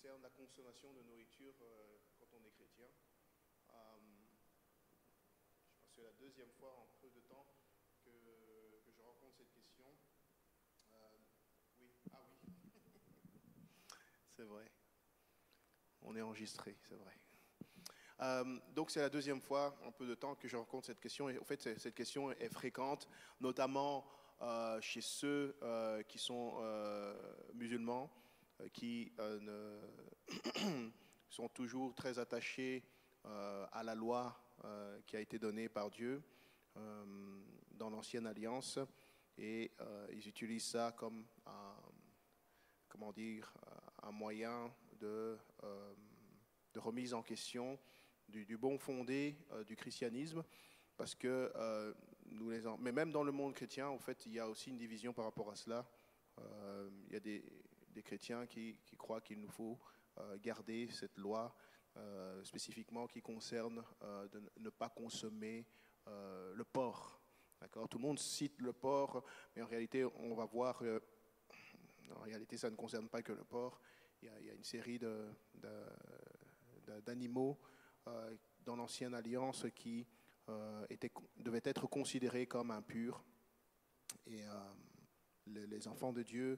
concerne la consommation de nourriture quand on est chrétien. Je pense que c'est la deuxième fois en peu de temps que je rencontre cette question. Oui, ah oui, c'est vrai. On est enregistré, c'est vrai. Donc c'est la deuxième fois en peu de temps que je rencontre cette question. Et en fait, cette question est fréquente, notamment chez ceux qui sont musulmans, qui sont toujours très attachés à la loi qui a été donnée par Dieu dans l'Ancienne Alliance. Et ils utilisent ça comme comment dire, un moyen de remise en question du bon fondé du christianisme, parce que mais même dans le monde chrétien, en fait, il y a aussi une division par rapport à cela. Il y a des chrétiens qui croient qu'il nous faut garder cette loi spécifiquement qui concerne de ne pas consommer le porc. D'accord ? Tout le monde cite le porc, mais en réalité, on va voir en réalité, ça ne concerne pas que le porc. Il y a une série d'animaux dans l'Ancienne Alliance qui devaient être considérés comme impurs. Et les enfants de Dieu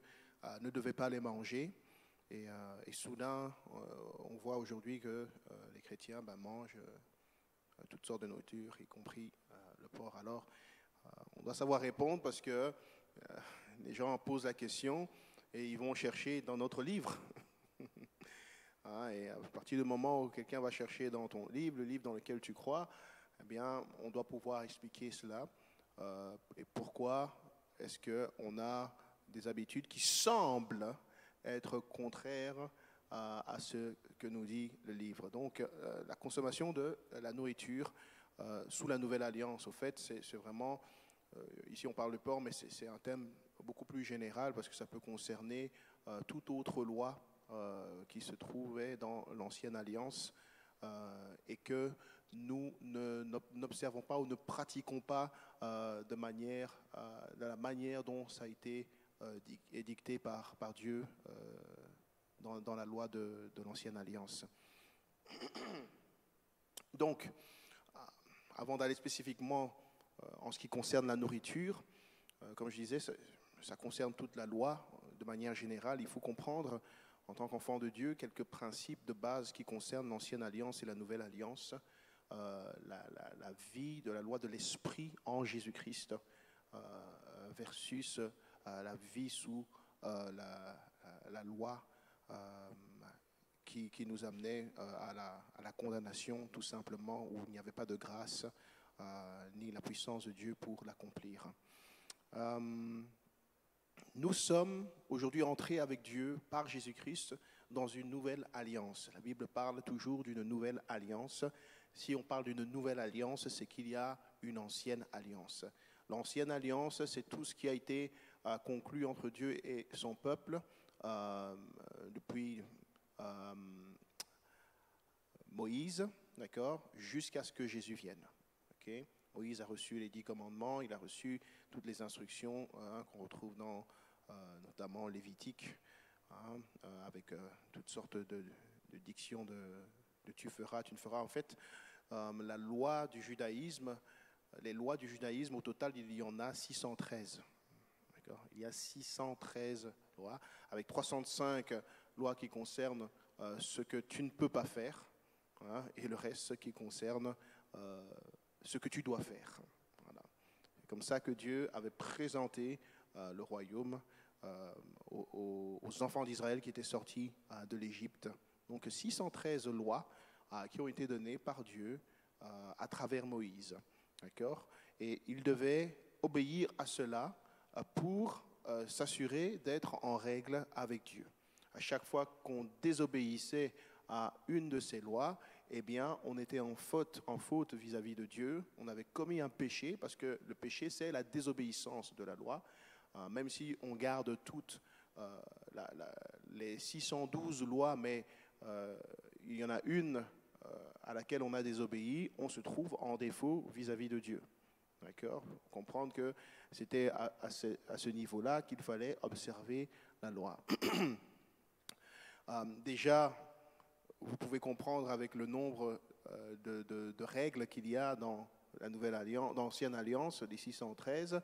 ne devaient pas les manger. Et soudain, on voit aujourd'hui que les chrétiens mangent toutes sortes de nourriture, y compris le porc. Alors, on doit savoir répondre parce que les gens posent la question et ils vont chercher dans notre livre. Et à partir du moment où quelqu'un va chercher dans ton livre, le livre dans lequel tu crois, eh bien, on doit pouvoir expliquer cela. Et pourquoi est-ce qu'on a des habitudes qui semblent être contraires à ce que nous dit le livre. Donc, la consommation de la nourriture sous la Nouvelle Alliance, au fait, c'est vraiment... ici, on parle de porc, mais c'est un thème beaucoup plus général parce que ça peut concerner toute autre loi qui se trouvait dans l'Ancienne Alliance et que nous n'observons pas ou ne pratiquons pas de la manière dont ça a été édicté par Dieu dans la loi de l'Ancienne Alliance. Donc, avant d'aller spécifiquement en ce qui concerne la nourriture, comme je disais, ça concerne toute la loi. De manière générale, il faut comprendre, en tant qu'enfant de Dieu, quelques principes de base qui concernent l'Ancienne Alliance et la Nouvelle Alliance, la vie de la loi de l'Esprit en Jésus-Christ versus la vie sous la loi qui nous amenait à la condamnation, tout simplement, où il n'y avait pas de grâce ni la puissance de Dieu pour l'accomplir. Nous sommes aujourd'hui entrés avec Dieu par Jésus-Christ dans une nouvelle alliance. La Bible parle toujours d'une nouvelle alliance. Si on parle d'une nouvelle alliance, c'est qu'il y a une ancienne alliance. L'ancienne alliance, c'est tout ce qui a été conclu entre Dieu et son peuple depuis Moïse, d'accord, jusqu'à ce que Jésus vienne. Okay. Moïse a reçu les 10 commandements, il a reçu toutes les instructions qu'on retrouve dans notamment Lévitique, avec toutes sortes de dictions de tu feras, tu ne feras. En fait, la loi du judaïsme, les lois du judaïsme, au total, il y en a 613. D'accord. Il y a 613 lois, avec 305 lois qui concernent ce que tu ne peux pas faire, et le reste, ce qui concerne ce que tu dois faire. Voilà. C'est comme ça que Dieu avait présenté le royaume aux enfants d'Israël qui étaient sortis de l'Égypte. Donc 613 lois qui ont été données par Dieu à travers Moïse. D'accord ? Et ils devaient obéir à cela pour s'assurer d'être en règle avec Dieu. À chaque fois qu'on désobéissait à une de ces lois, eh bien, on était en faute vis-à-vis de Dieu. On avait commis un péché, parce que le péché, c'est la désobéissance de la loi. Même si on garde toutes les 612 lois, mais il y en a une à laquelle on a désobéi, on se trouve en défaut vis-à-vis de Dieu. D'accord ? Comprendre que c'était à ce niveau-là qu'il fallait observer la loi. Déjà, vous pouvez comprendre avec le nombre de règles qu'il y a dans la nouvelle alliance, dans l'ancienne alliance, les 613,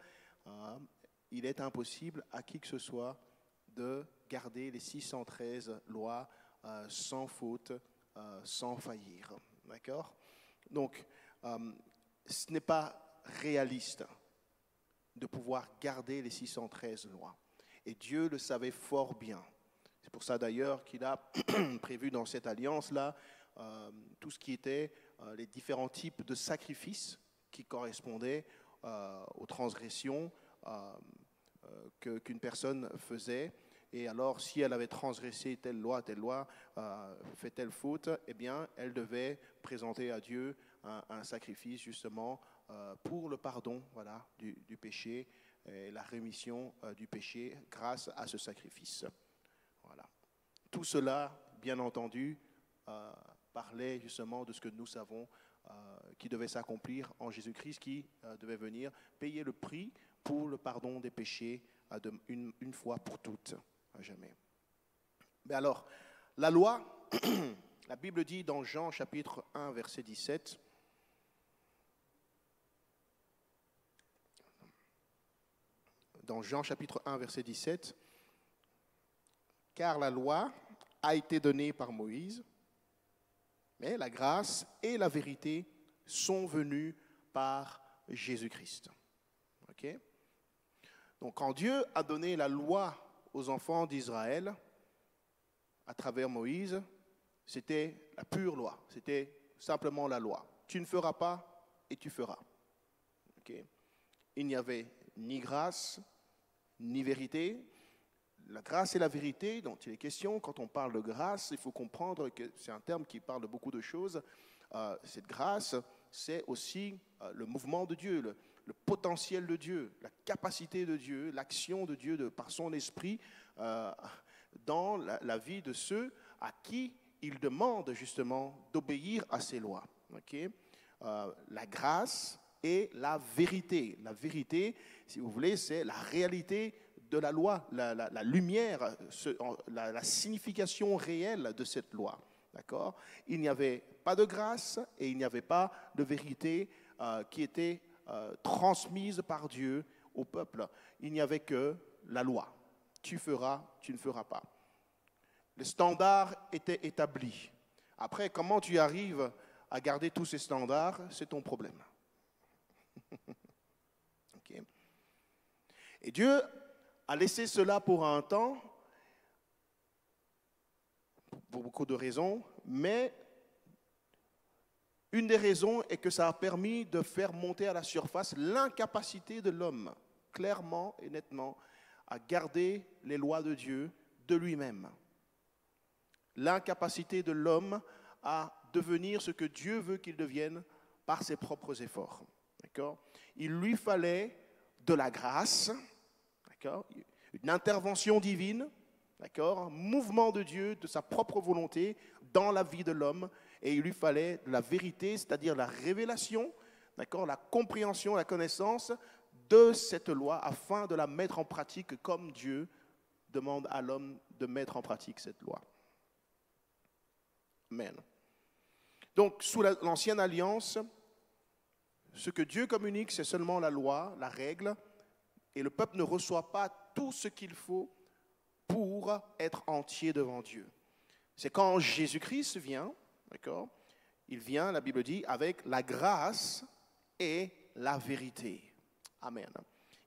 il est impossible à qui que ce soit de garder les 613 lois sans faute, sans faillir. D'accord ? Donc, ce n'est pas réaliste de pouvoir garder les 613 lois. Et Dieu le savait fort bien. C'est pour ça d'ailleurs qu'il a prévu dans cette alliance-là tout ce qui était les différents types de sacrifices qui correspondaient aux transgressions qu'une personne faisait. Et alors, si elle avait transgressé telle loi, fait telle faute, eh bien, elle devait présenter à Dieu un sacrifice justement pour le pardon, voilà, du péché et la rémission du péché grâce à ce sacrifice. Voilà. Tout cela, bien entendu, parlait justement de ce que nous savons qui devait s'accomplir en Jésus-Christ, qui devait venir payer le prix pour le pardon des péchés une fois pour toutes, à jamais. Mais alors, la loi, la Bible dit dans Jean chapitre 1, verset 17, dans Jean chapitre 1, verset 17, « Car la loi a été donnée par Moïse, mais la grâce et la vérité sont venues par Jésus-Christ. » Okay? Donc, quand Dieu a donné la loi aux enfants d'Israël, à travers Moïse, c'était la pure loi, c'était simplement la loi. Tu ne feras pas et tu feras. Okay? Il n'y avait ni grâce, ni vérité. La grâce et la vérité dont il est question, quand on parle de grâce, il faut comprendre que c'est un terme qui parle de beaucoup de choses. Cette grâce, c'est aussi le mouvement de Dieu, le potentiel de Dieu, la capacité de Dieu, l'action de Dieu par son esprit dans la vie de ceux à qui il demande justement d'obéir à ses lois. Okay? La grâce et la vérité. La vérité, si vous voulez, c'est la réalité de la loi, la lumière, la signification réelle de cette loi. D'accord ? Il n'y avait pas de grâce et il n'y avait pas de vérité qui était transmise par Dieu au peuple. Il n'y avait que la loi. Tu feras, tu ne feras pas. Les standards étaient établis. Après, comment tu arrives à garder tous ces standards, c'est ton problème. Okay. Et Dieu a laissé cela pour un temps, pour beaucoup de raisons, mais une des raisons est que ça a permis de faire monter à la surface l'incapacité de l'homme, clairement et nettement, à garder les lois de Dieu de lui-même. L'incapacité de l'homme à devenir ce que Dieu veut qu'il devienne par ses propres efforts. D'accord ? Il lui fallait de la grâce, d'accord ? Une intervention divine, d'accord ? Un mouvement de Dieu, de sa propre volonté dans la vie de l'homme. Et il lui fallait de la vérité, c'est-à-dire la révélation, d'accord ? La compréhension, la connaissance de cette loi afin de la mettre en pratique comme Dieu demande à l'homme de mettre en pratique cette loi. Amen. Donc, sous l'ancienne alliance, ce que Dieu communique, c'est seulement la loi, la règle, et le peuple ne reçoit pas tout ce qu'il faut pour être entier devant Dieu. C'est quand Jésus-Christ vient, d'accord ? Il vient, la Bible dit, avec la grâce et la vérité. Amen.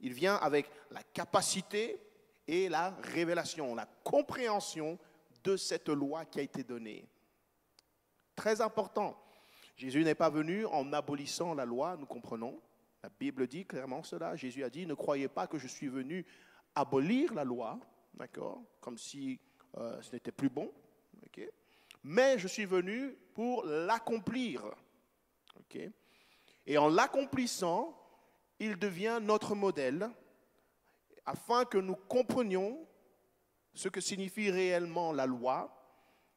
Il vient avec la capacité et la révélation, la compréhension de cette loi qui a été donnée. Très important. Jésus n'est pas venu en abolissant la loi, nous comprenons. La Bible dit clairement cela. Jésus a dit, ne croyez pas que je suis venu abolir la loi, d'accord, comme si ce n'était plus bon, okay, mais je suis venu pour l'accomplir. Okay. Et en l'accomplissant, il devient notre modèle afin que nous comprenions ce que signifie réellement la loi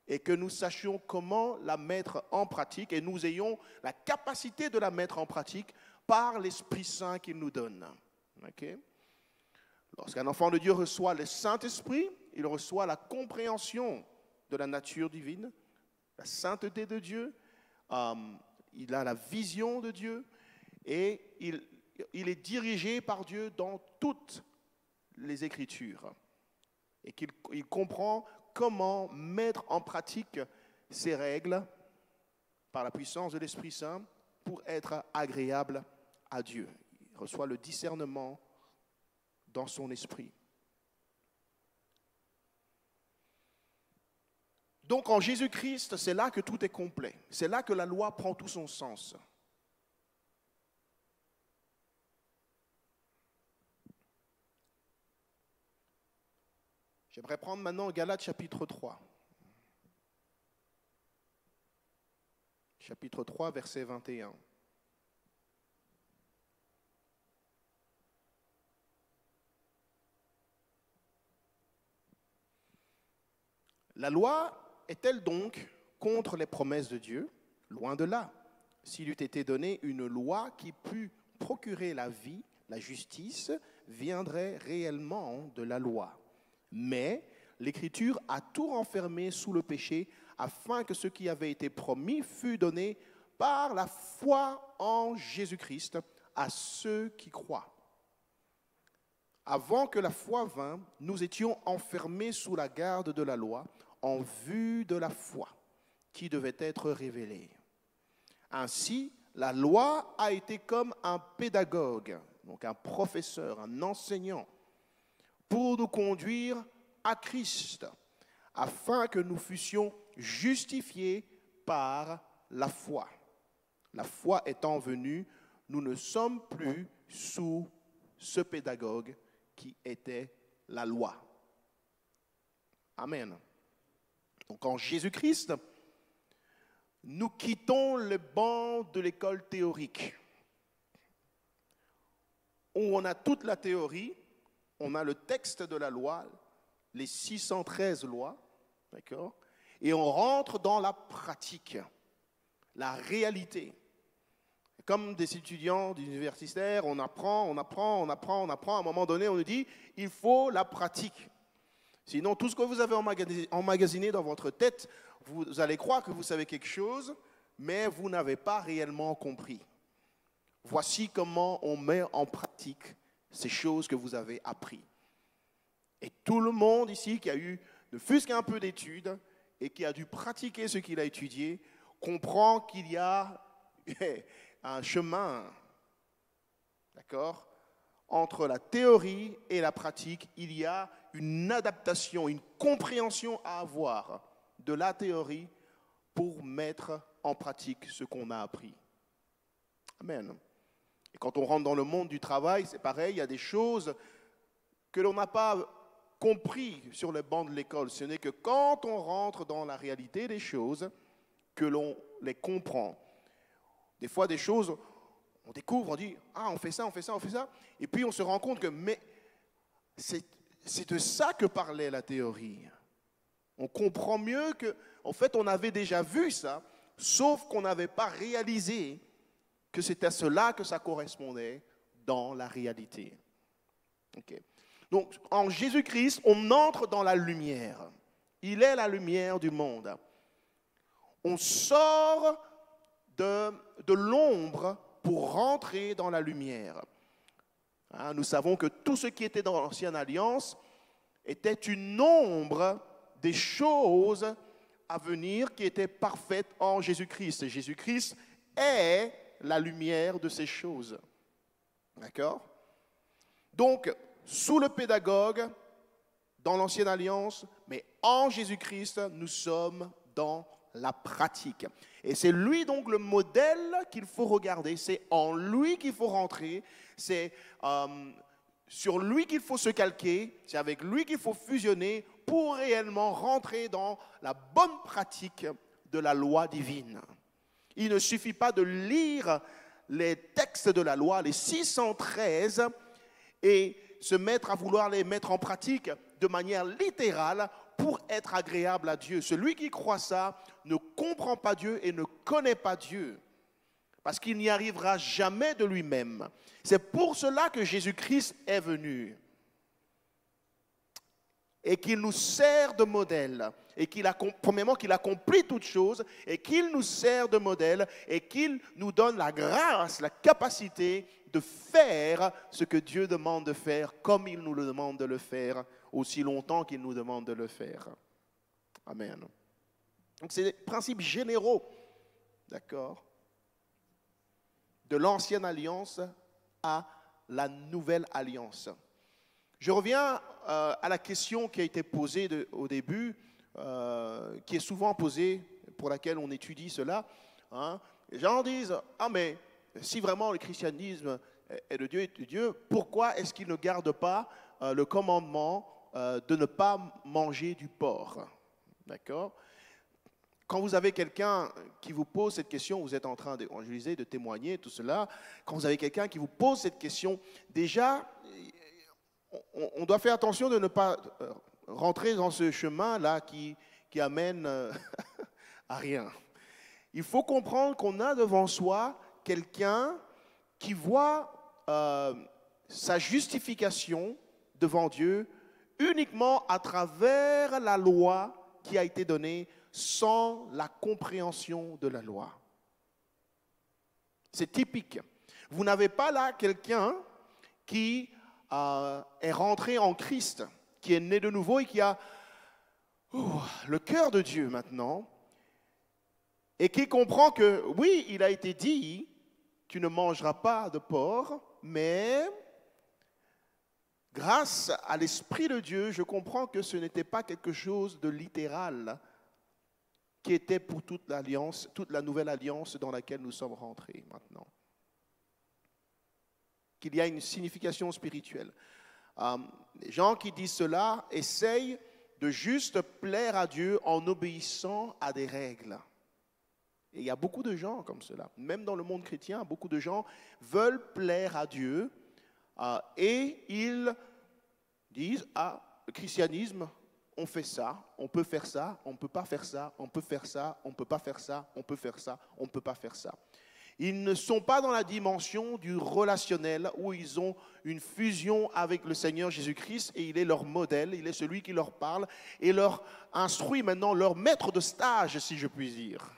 et que nous sachions comment la mettre en pratique et nous ayons la capacité de la mettre en pratique par l'Esprit Saint qu'il nous donne. Okay? Lorsqu'un enfant de Dieu reçoit le Saint-Esprit, il reçoit la compréhension de de la nature divine, la sainteté de Dieu, il a la vision de Dieu et il est dirigé par Dieu dans toutes les Écritures. Et qu'il comprend comment mettre en pratique ces règles par la puissance de l'Esprit Saint pour être agréable à Dieu. Il reçoit le discernement dans son esprit. Donc en Jésus-Christ, c'est là que tout est complet. C'est là que la loi prend tout son sens. J'aimerais prendre maintenant Galates chapitre 3. Chapitre 3, verset 21. La loi est-elle donc contre les promesses de Dieu? Loin de là. S'il eût été donné une loi qui pût procurer la vie, la justice viendrait réellement de la loi. Mais l'Écriture a tout renfermé sous le péché afin que ce qui avait été promis fût donné par la foi en Jésus-Christ à ceux qui croient. Avant que la foi vînt, nous étions enfermés sous la garde de la loi en vue de la foi qui devait être révélée. Ainsi, la loi a été comme un pédagogue, donc un professeur, un enseignant, pour nous conduire à Christ, afin que nous fussions justifiés par la foi. La foi étant venue, nous ne sommes plus sous ce pédagogue qui était la loi. Amen. Donc en Jésus-Christ, nous quittons le banc de l'école théorique, où on a toute la théorie, on a le texte de la loi, les 613 lois, d'accord? Et on rentre dans la pratique, la réalité. Comme des étudiants universitaires, on apprend. À un moment donné, on nous dit, il faut la pratique. Sinon, tout ce que vous avez emmagasiné dans votre tête, vous allez croire que vous savez quelque chose, mais vous n'avez pas réellement compris. Voici comment on met en pratique ces choses que vous avez apprises. Et tout le monde ici qui a eu, ne fût-ce qu'un peu d'études, et qui a dû pratiquer ce qu'il a étudié, comprend qu'il y a un chemin, d'accord? Entre la théorie et la pratique, il y a une adaptation, une compréhension à avoir de la théorie pour mettre en pratique ce qu'on a appris. Amen. Et quand on rentre dans le monde du travail, c'est pareil, il y a des choses que l'on n'a pas compris sur les bancs de l'école. Ce n'est que quand on rentre dans la réalité des choses que l'on les comprend. Des fois, des choses, on découvre, on dit, ah, on fait ça, et puis on se rend compte que, mais c'est de ça que parlait la théorie. On comprend mieux que, en fait, on avait déjà vu ça, sauf qu'on n'avait pas réalisé que c'était à cela que ça correspondait dans la réalité. Okay. Donc, en Jésus-Christ, on entre dans la lumière. Il est la lumière du monde. On sort de l'ombre pour rentrer dans la lumière. Nous savons que tout ce qui était dans l'Ancienne Alliance était une ombre des choses à venir qui étaient parfaites en Jésus-Christ. Et Jésus-Christ est la lumière de ces choses. D'accord? Donc, sous le pédagogue, dans l'Ancienne Alliance, mais en Jésus-Christ, nous sommes dans la pratique. Et c'est lui donc le modèle qu'il faut regarder, c'est en lui qu'il faut rentrer, c'est sur lui qu'il faut se calquer, c'est avec lui qu'il faut fusionner pour réellement rentrer dans la bonne pratique de la loi divine. Il ne suffit pas de lire les textes de la loi, les 613, et se mettre à vouloir les mettre en pratique de manière littérale pour être agréable à Dieu. Celui qui croit ça ne comprend pas Dieu et ne connaît pas Dieu, parce qu'il n'y arrivera jamais de lui-même. C'est pour cela que Jésus-Christ est venu. et qu'il nous sert de modèle, et premièrement qu'il accomplit toutes choses, et qu'il nous sert de modèle, et qu'il nous donne la grâce, la capacité de faire ce que Dieu demande de faire, comme il nous le demande de le faire, aussi longtemps qu'il nous demande de le faire. Amen. Donc c'est des principes généraux, d'accord, de l'ancienne alliance à la nouvelle alliance. Je reviens à la question qui a été posée au début, qui est souvent posée, pour laquelle on étudie cela. Hein. Les gens disent, ah mais si vraiment le christianisme est de Dieu, pourquoi est-ce qu'il ne garde pas le commandement de ne pas manger du porc? D'accord? Quand vous avez quelqu'un qui vous pose cette question, vous êtes en train d'évangéliser, de témoigner, tout cela. Quand vous avez quelqu'un qui vous pose cette question, déjà, on doit faire attention de ne pas rentrer dans ce chemin-là qui amène à rien. Il faut comprendre qu'on a devant soi quelqu'un qui voit sa justification devant Dieu uniquement à travers la loi qui a été donnée sans la compréhension de la loi. C'est typique. Vous n'avez pas là quelqu'un qui est rentré en Christ, qui est né de nouveau et qui a le cœur de Dieu maintenant, et qui comprend que, oui, il a été dit, tu ne mangeras pas de porc, mais grâce à l'Esprit de Dieu, je comprends que ce n'était pas quelque chose de littéral qui était pour toute l'alliance, toute la nouvelle alliance dans laquelle nous sommes rentrés maintenant. Qu'il y a une signification spirituelle. Les gens qui disent cela essayent de juste plaire à Dieu en obéissant à des règles. Et il y a beaucoup de gens comme cela. Même dans le monde chrétien, beaucoup de gens veulent plaire à Dieu et ils disent, ah, le christianisme, on fait ça, on peut faire ça, on ne peut pas faire ça, on peut faire ça, on ne peut pas faire ça, on peut faire ça, on ne peut pas faire ça. Ils ne sont pas dans la dimension du relationnel où ils ont une fusion avec le Seigneur Jésus-Christ et il est leur modèle, il est celui qui leur parle et leur instruit maintenant, leur maître de stage, si je puis dire.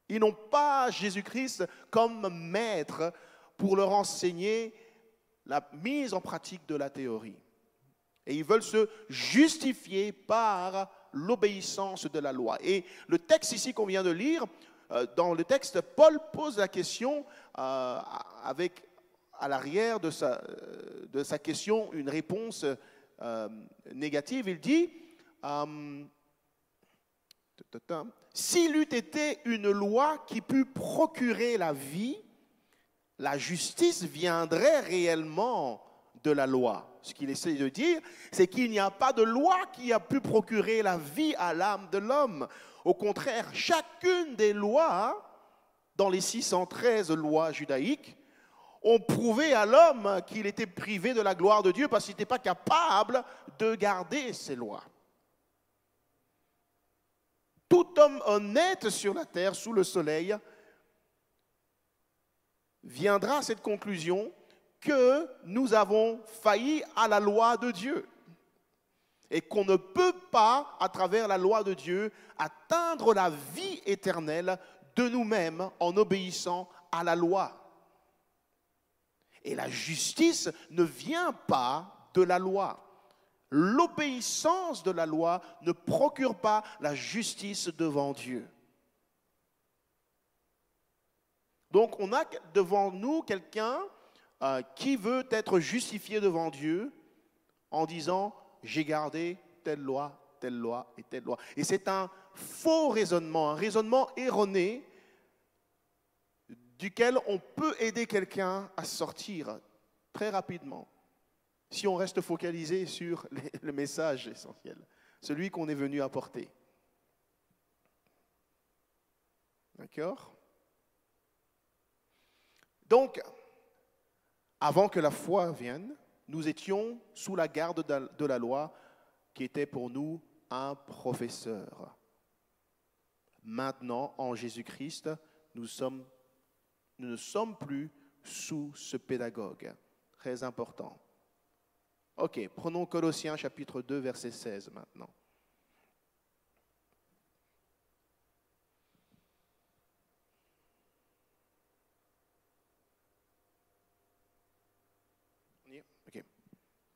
Ils n'ont pas Jésus-Christ comme maître pour leur enseigner la mise en pratique de la théorie. Et ils veulent se justifier par l'obéissance de la loi. Et le texte ici qu'on vient de lire, dans le texte, Paul pose la question avec à l'arrière de sa question une réponse négative. Il dit, s'il eût été une loi qui pût procurer la vie, la justice viendrait réellement de la loi. Ce qu'il essaie de dire, c'est qu'il n'y a pas de loi qui a pu procurer la vie à l'âme de l'homme. Au contraire, chacune des lois, dans les 613 lois judaïques, ont prouvé à l'homme qu'il était privé de la gloire de Dieu parce qu'il n'était pas capable de garder ces lois. Tout homme honnête sur la terre, sous le soleil, viendra à cette conclusion que nous avons failli à la loi de Dieu et qu'on ne peut pas, à travers la loi de Dieu, atteindre la vie éternelle de nous-mêmes en obéissant à la loi. Et la justice ne vient pas de la loi. L'obéissance de la loi ne procure pas la justice devant Dieu. Donc on a devant nous quelqu'un qui veut être justifié devant Dieu en disant « j'ai gardé telle loi et telle loi ». Et c'est un faux raisonnement, un raisonnement erroné duquel on peut aider quelqu'un à sortir très rapidement si on reste focalisé sur le message essentiel, celui qu'on est venu apporter. D'accord ? Donc, avant que la foi vienne, nous étions sous la garde de la loi qui était pour nous un professeur. Maintenant, en Jésus-Christ, nous ne sommes plus sous ce pédagogue. Très important. Ok, prenons Colossiens chapitre 2, verset 16 maintenant. Okay.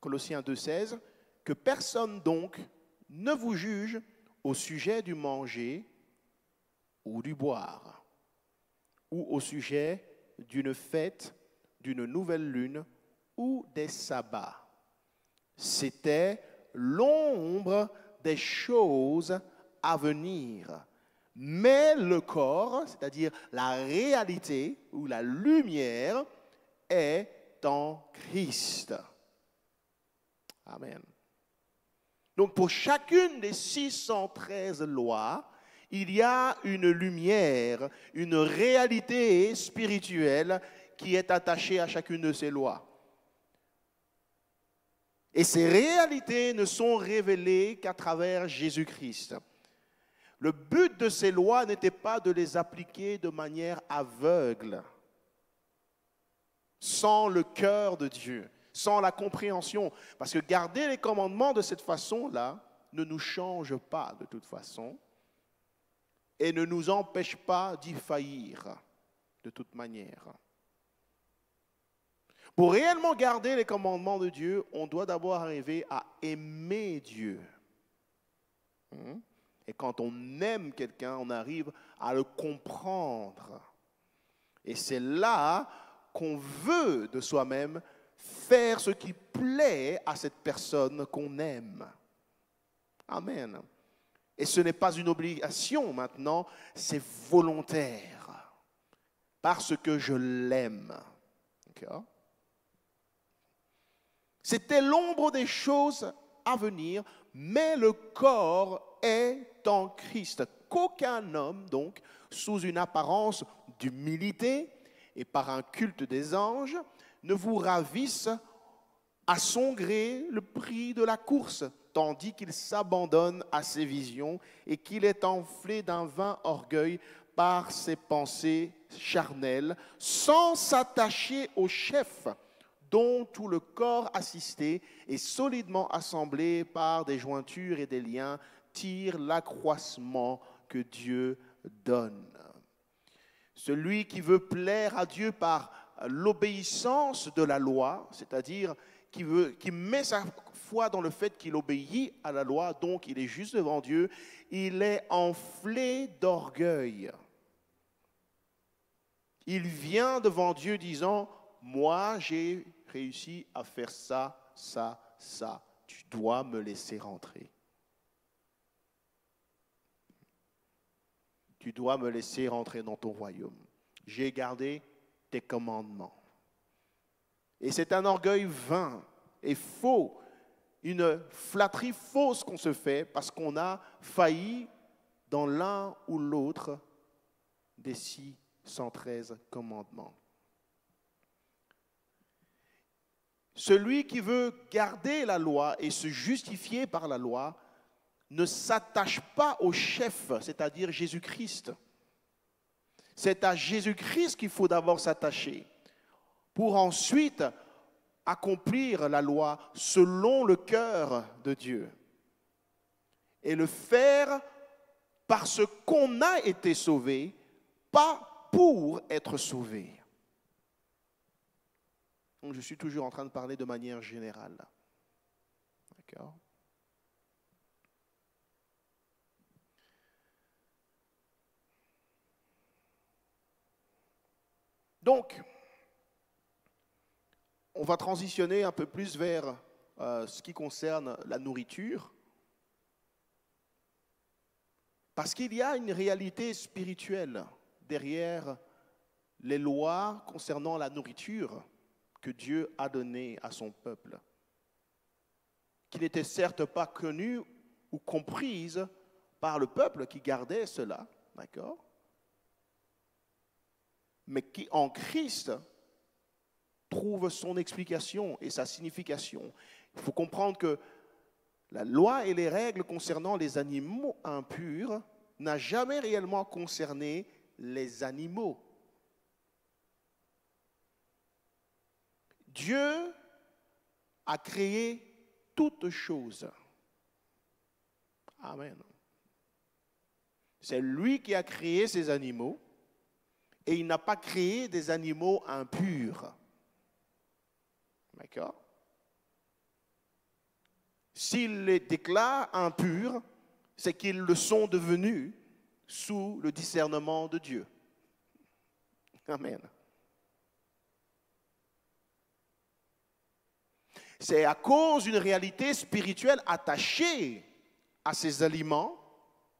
Colossiens 2, 16. Que personne donc ne vous juge au sujet du manger ou du boire, ou au sujet d'une fête, d'une nouvelle lune ou des sabbats. C'était l'ombre des choses à venir. Mais le corps, c'est-à-dire la réalité ou la lumière, est en Christ. Amen. Donc pour chacune des 613 lois, il y a une lumière, une réalité spirituelle qui est attachée à chacune de ces lois. Et ces réalités ne sont révélées qu'à travers Jésus-Christ. Le but de ces lois n'était pas de les appliquer de manière aveugle, sans le cœur de Dieu, sans la compréhension. Parce que garder les commandements de cette façon-là ne nous change pas de toute façon et ne nous empêche pas d'y faillir de toute manière. Pour réellement garder les commandements de Dieu, on doit d'abord arriver à aimer Dieu. Et quand on aime quelqu'un, on arrive à le comprendre. Et c'est là qu'on veut de soi-même faire ce qui plaît à cette personne qu'on aime. Amen. Et ce n'est pas une obligation maintenant, c'est volontaire. Parce que je l'aime. D'accord ? C'était l'ombre des choses à venir, mais le corps est en Christ. Qu'aucun homme, donc, sous une apparence d'humilité et par un culte des anges, ne vous ravisse à son gré le prix de la course, tandis qu'il s'abandonne à ses visions et qu'il est enflé d'un vain orgueil par ses pensées charnelles, sans s'attacher au chef, dont tout le corps assisté et solidement assemblé par des jointures et des liens tire l'accroissement que Dieu donne. Celui qui veut plaire à Dieu par l'obéissance de la loi, c'est-à-dire qui met sa foi dans le fait qu'il obéit à la loi, donc il est juste devant Dieu, il est enflé d'orgueil. Il vient devant Dieu disant, moi j'ai réussi à faire ça, ça, ça. Tu dois me laisser rentrer. Tu dois me laisser rentrer dans ton royaume. J'ai gardé tes commandements. Et c'est un orgueil vain et faux, une flatterie fausse qu'on se fait parce qu'on a failli dans l'un ou l'autre des 613 commandements. Celui qui veut garder la loi et se justifier par la loi ne s'attache pas au chef, c'est-à-dire Jésus-Christ. C'est à Jésus-Christ qu'il faut d'abord s'attacher pour ensuite accomplir la loi selon le cœur de Dieu et le faire parce qu'on a été sauvé, pas pour être sauvé. Donc, je suis toujours en train de parler de manière générale. D'accord ? Donc, on va transitionner un peu plus vers ce qui concerne la nourriture. Parce qu'il y a une réalité spirituelle derrière les lois concernant la nourriture que Dieu a données à son peuple, qui n'était certes pas connue ou comprise par le peuple qui gardait cela, d'accord ? Mais qui en Christ trouve son explication et sa signification. Il faut comprendre que la loi et les règles concernant les animaux impurs n'ont jamais réellement concerné les animaux. Dieu a créé toutes choses. Amen. C'est lui qui a créé ces animaux et il n'a pas créé des animaux impurs. D'accord? S'il les déclare impurs, c'est qu'ils le sont devenus sous le discernement de Dieu. Amen. C'est à cause d'une réalité spirituelle attachée à ces aliments,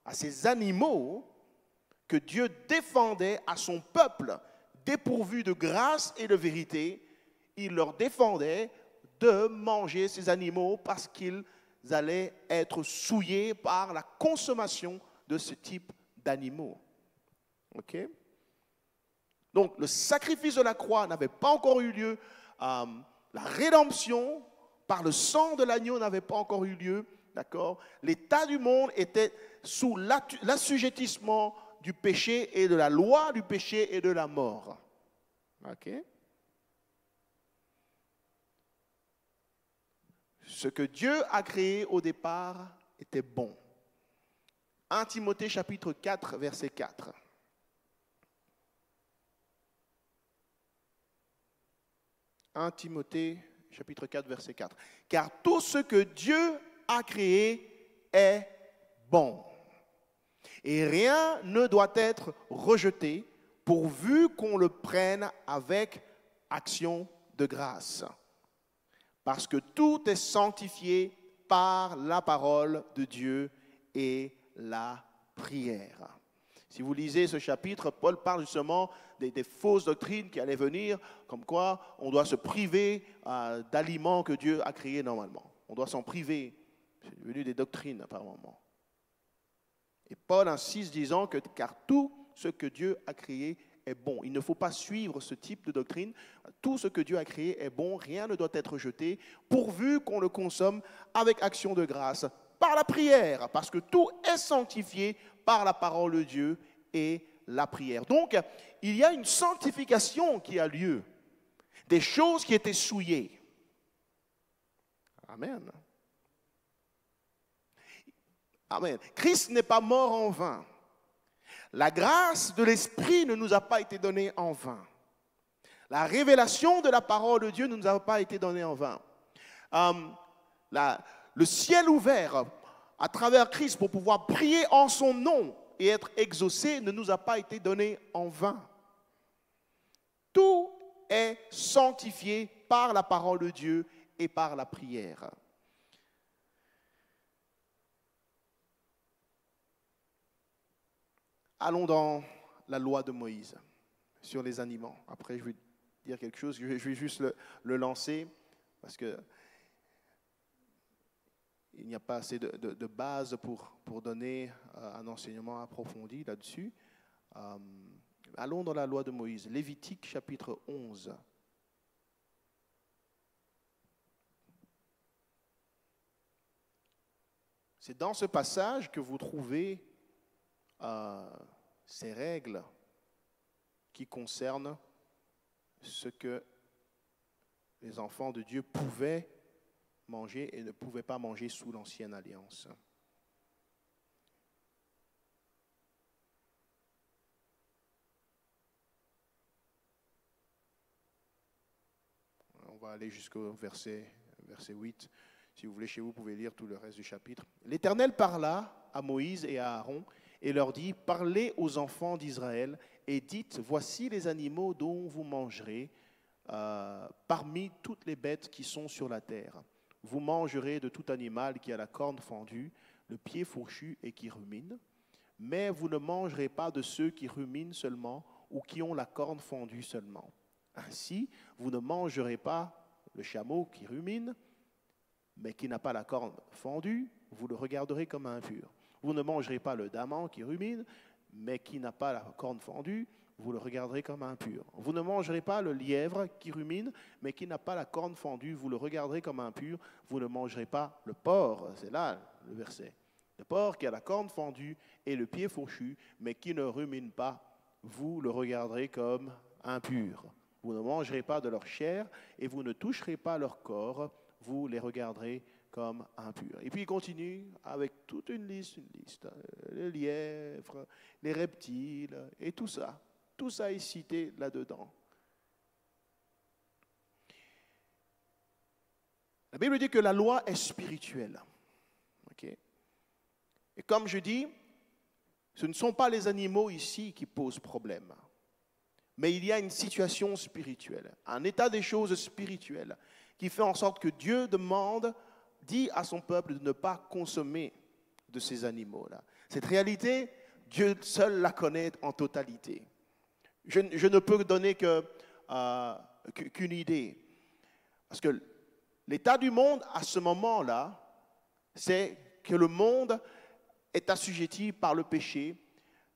à ces animaux, que Dieu défendait à son peuple, dépourvu de grâce et de vérité, il leur défendait de manger ces animaux parce qu'ils allaient être souillés par la consommation de ce type d'animaux. OK? Donc, le sacrifice de la croix n'avait pas encore eu lieu. La rédemption par le sang de l'agneau n'avait pas encore eu lieu. D'accord? L'état du monde était sous l'assujettissement du péché et de la loi du péché et de la mort. OK? Ce que Dieu a créé au départ était bon. 1 Timothée chapitre 4, verset 4. 1 Timothée chapitre 4, verset 4. Car tout ce que Dieu a créé est bon. Et rien ne doit être rejeté pourvu qu'on le prenne avec action de grâce. Parce que tout est sanctifié par la parole de Dieu et la prière. Si vous lisez ce chapitre, Paul parle justement des fausses doctrines qui allaient venir, comme quoi on doit se priver d'aliments que Dieu a créés normalement. On doit s'en priver. C'est devenu des doctrines apparemment. Et Paul insiste disant que car tout ce que Dieu a créé est bon. Il ne faut pas suivre ce type de doctrine. Tout ce que Dieu a créé est bon, rien ne doit être jeté, pourvu qu'on le consomme avec action de grâce, par la prière, parce que tout est sanctifié par la parole de Dieu et la prière. Donc, il y a une sanctification qui a lieu, des choses qui étaient souillées. Amen. Amen. Christ n'est pas mort en vain. La grâce de l'Esprit ne nous a pas été donnée en vain. La révélation de la parole de Dieu ne nous a pas été donnée en vain. Le ciel ouvert à travers Christ pour pouvoir prier en son nom et être exaucé ne nous a pas été donné en vain. Tout est sanctifié par la parole de Dieu et par la prière. Allons dans la loi de Moïse sur les animaux. Après, je vais dire quelque chose, je vais juste le lancer parce que il n'y a pas assez de base pour donner un enseignement approfondi là-dessus. Allons dans la loi de Moïse, Lévitique chapitre 11. C'est dans ce passage que vous trouvez ces règles qui concernent ce que les enfants de Dieu pouvaient manger et ne pouvaient pas manger sous l'ancienne alliance. On va aller jusqu'au verset 8. Si vous voulez, chez vous, vous pouvez lire tout le reste du chapitre. L'Éternel parla à Moïse et à Aaron et leur dit, « Parlez aux enfants d'Israël et dites, voici les animaux dont vous mangerez parmi toutes les bêtes qui sont sur la terre. Vous mangerez de tout animal qui a la corne fendue, le pied fourchu et qui rumine, mais vous ne mangerez pas de ceux qui ruminent seulement ou qui ont la corne fendue seulement. Ainsi, vous ne mangerez pas le chameau qui rumine, mais qui n'a pas la corne fendue, vous le regarderez comme impur. Vous ne mangerez pas le daman qui rumine, mais qui n'a pas la corne fendue, vous le regarderez comme impur. Vous ne mangerez pas le lièvre qui rumine, mais qui n'a pas la corne fendue, vous le regarderez comme impur. Vous ne mangerez pas le porc, c'est là le verset. Le porc qui a la corne fendue et le pied fourchu, mais qui ne rumine pas, vous le regarderez comme impur. Vous ne mangerez pas de leur chair et vous ne toucherez pas leur corps, vous les regarderez comme impur. Et puis il continue avec toute une liste. Les lièvres, les reptiles et tout ça. Tout ça est cité là-dedans. La Bible dit que la loi est spirituelle. Okay? Et comme je dis, ce ne sont pas les animaux ici qui posent problème. Mais il y a une situation spirituelle, un état des choses spirituelles qui fait en sorte que Dieu dit à son peuple de ne pas consommer de ces animaux-là. Cette réalité, Dieu seul la connaît en totalité. Je ne peux donner qu'une idée. Parce que l'état du monde à ce moment-là, c'est que le monde est assujetti par le péché.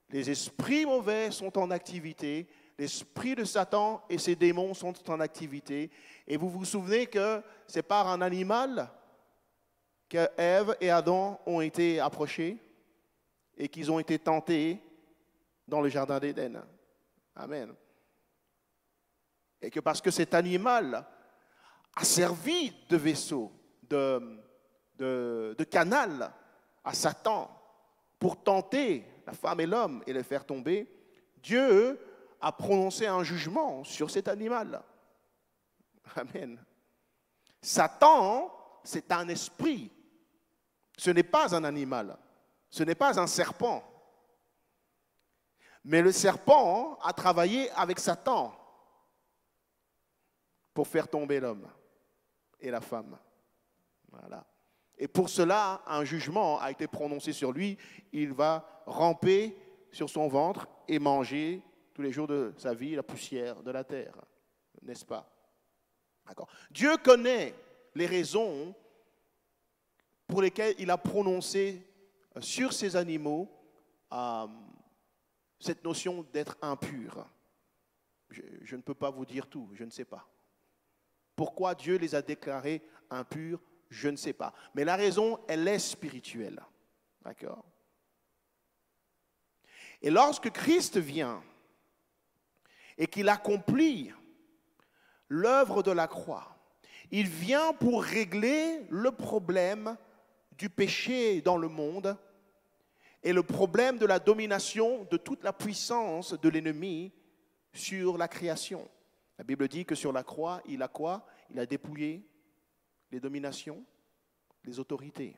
Les esprits mauvais sont en activité. L'esprit de Satan et ses démons sont en activité. Et vous vous souvenez que c'est par un animal que Ève et Adam ont été approchés et qu'ils ont été tentés dans le jardin d'Éden. Amen. Et que parce que cet animal a servi de vaisseau, de canal à Satan pour tenter la femme et l'homme et les faire tomber, Dieu a prononcé un jugement sur cet animal. Amen. Satan, c'est un esprit. Ce n'est pas un animal. Ce n'est pas un serpent. Mais le serpent a travaillé avec Satan pour faire tomber l'homme et la femme. Voilà. Et pour cela, un jugement a été prononcé sur lui. Il va ramper sur son ventre et manger tous les jours de sa vie la poussière de la terre. N'est-ce pas? D'accord. Dieu connaît les raisons pour lesquelles il a prononcé sur ces animaux cette notion d'être impur. Je ne peux pas vous dire tout, je ne sais pas. Pourquoi Dieu les a déclarés impurs, je ne sais pas. Mais la raison, elle est spirituelle. D'accord? Et lorsque Christ vient et qu'il accomplit l'œuvre de la croix, il vient pour régler le problème du péché dans le monde et le problème de la domination de toute la puissance de l'ennemi sur la création. La Bible dit que sur la croix, il a quoi? Il a dépouillé les dominations, les autorités.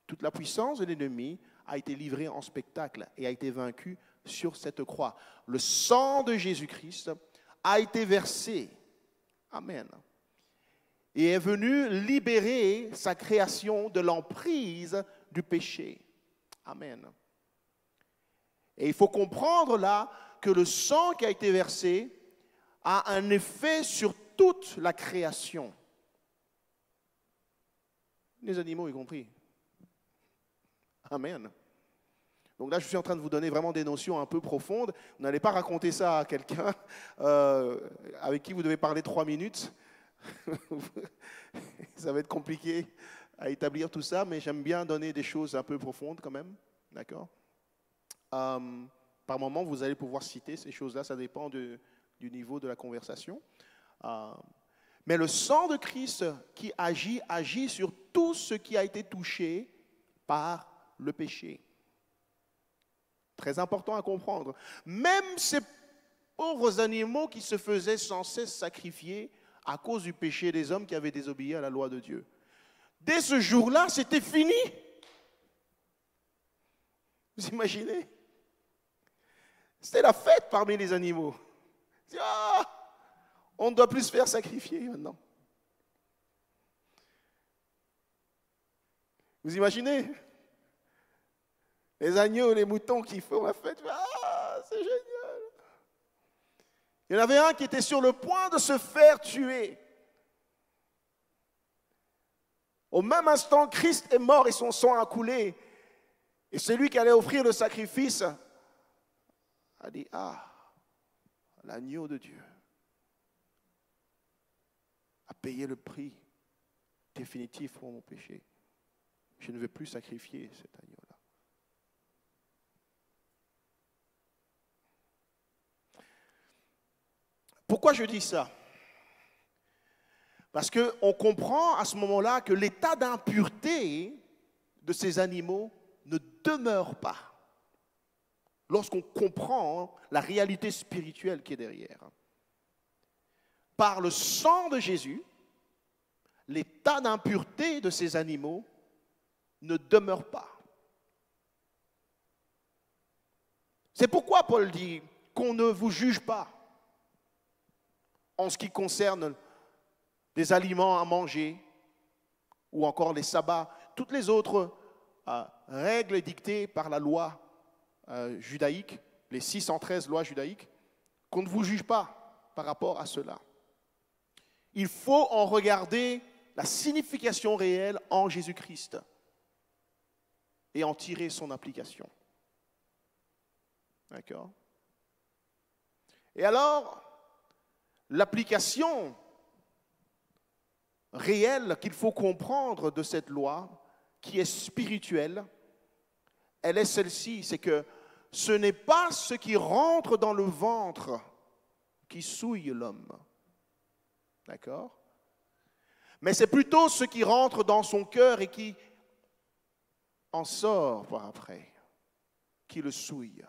Toute la puissance de l'ennemi a été livrée en spectacle et a été vaincue sur cette croix. Le sang de Jésus-Christ a été versé. Amen. Et est venu libérer sa création de l'emprise du péché. Amen. Et il faut comprendre là que le sang qui a été versé a un effet sur toute la création. Les animaux y compris. Amen. Donc là, je suis en train de vous donner vraiment des notions un peu profondes. Vous n'allez pas raconter ça à quelqu'un avec qui vous devez parler 3 minutes. Ça va être compliqué à établir tout ça, mais j'aime bien donner des choses un peu profondes quand même. D'accord? Par moment, vous allez pouvoir citer ces choses-là, ça dépend du niveau de la conversation. Mais le sang de Christ qui agit sur tout ce qui a été touché par le péché. Très important à comprendre. Même ces pauvres animaux qui se faisaient sans cesse sacrifier à cause du péché des hommes qui avaient désobéi à la loi de Dieu. Dès ce jour-là, c'était fini. Vous imaginez? C'était la fête parmi les animaux. On ne doit plus se faire sacrifier maintenant. Vous imaginez? Les agneaux, les moutons qui font la fête. C'est génial. Il y en avait un qui était sur le point de se faire tuer. Au même instant, Christ est mort et son sang a coulé. Et celui qui allait offrir le sacrifice a dit, l'agneau de Dieu a payé le prix définitif pour mon péché. Je ne vais plus sacrifier cet agneau-là. Pourquoi je dis ça? Parce qu'on comprend à ce moment-là que l'état d'impureté de ces animaux ne demeure pas. Lorsqu'on comprend la réalité spirituelle qui est derrière. Par le sang de Jésus, l'état d'impureté de ces animaux ne demeure pas. C'est pourquoi Paul dit qu'on ne vous juge pas en ce qui concerne des aliments à manger ou encore les sabbats, toutes les autres règles dictées par la loi judaïque, les 613 lois judaïques, qu'on ne vous juge pas par rapport à cela. Il faut en regarder la signification réelle en Jésus-Christ et en tirer son application. D'accord? Et alors, l'application réelle qu'il faut comprendre de cette loi, qui est spirituelle, elle est celle-ci, c'est que ce n'est pas ce qui rentre dans le ventre qui souille l'homme. D'accord? Mais c'est plutôt ce qui rentre dans son cœur et qui en sort par après, qui le souille.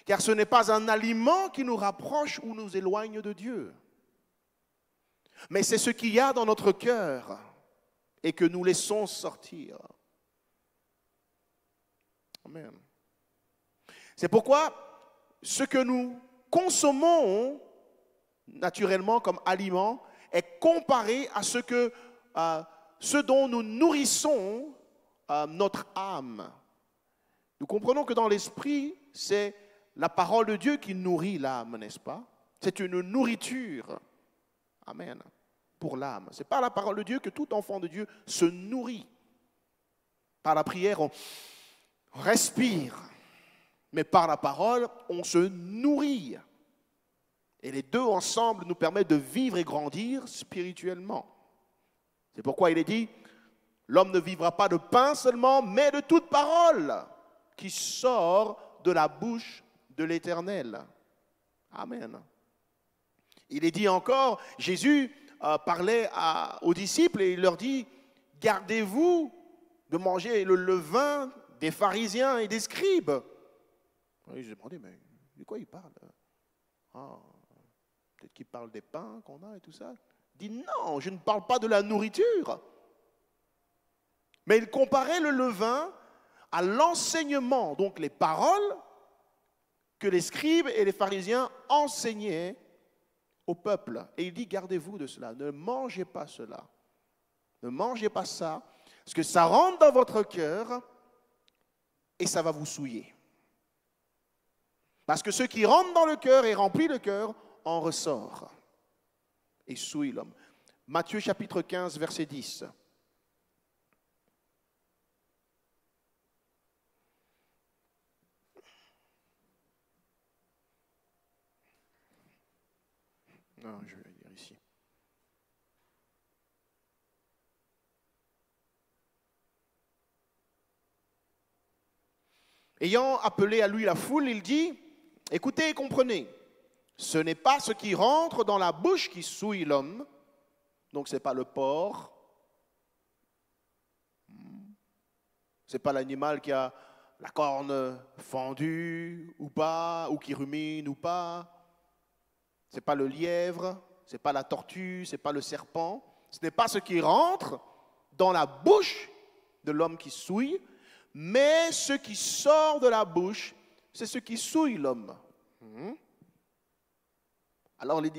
Car ce n'est pas un aliment qui nous rapproche ou nous éloigne de Dieu. Mais c'est ce qu'il y a dans notre cœur et que nous laissons sortir. Amen. C'est pourquoi ce que nous consommons naturellement comme aliment est comparé à ce dont nous nourrissons notre âme. Nous comprenons que dans l'esprit, c'est la parole de Dieu qui nourrit l'âme, n'est-ce pas? C'est une nourriture. Amen. Pour l'âme. C'est par la parole de Dieu que tout enfant de Dieu se nourrit. Par la prière, on respire. Mais par la parole, on se nourrit. Et les deux ensemble nous permettent de vivre et grandir spirituellement. C'est pourquoi il est dit, l'homme ne vivra pas de pain seulement, mais de toute parole qui sort de la bouche de l'Éternel. Amen. Il est dit encore, Jésus parlait aux disciples et il leur dit, gardez-vous de manger le levain des pharisiens et des scribes. Ils se demandaient, mais de quoi il parle? Peut-être qu'il parle des pains qu'on a et tout ça. Il dit, non, je ne parle pas de la nourriture. Mais il comparait le levain à l'enseignement, donc les paroles que les scribes et les pharisiens enseignaient au peuple. Et il dit, gardez-vous de cela, ne mangez pas cela. Ne mangez pas ça, parce que ça rentre dans votre cœur et ça va vous souiller. Parce que ce qui rentre dans le cœur et remplit le cœur en ressort et souille l'homme. Matthieu chapitre 15, verset 10. Non, je vais lire ici. Ayant appelé à lui la foule, il dit, écoutez et comprenez, ce n'est pas ce qui rentre dans la bouche qui souille l'homme, donc ce n'est pas le porc, ce n'est pas l'animal qui a la corne fendue ou pas, ou qui rumine ou pas, ce n'est pas le lièvre, ce n'est pas la tortue, ce n'est pas le serpent, ce n'est pas ce qui rentre dans la bouche de l'homme qui souille, mais ce qui sort de la bouche, c'est ce qui souille l'homme. Alors les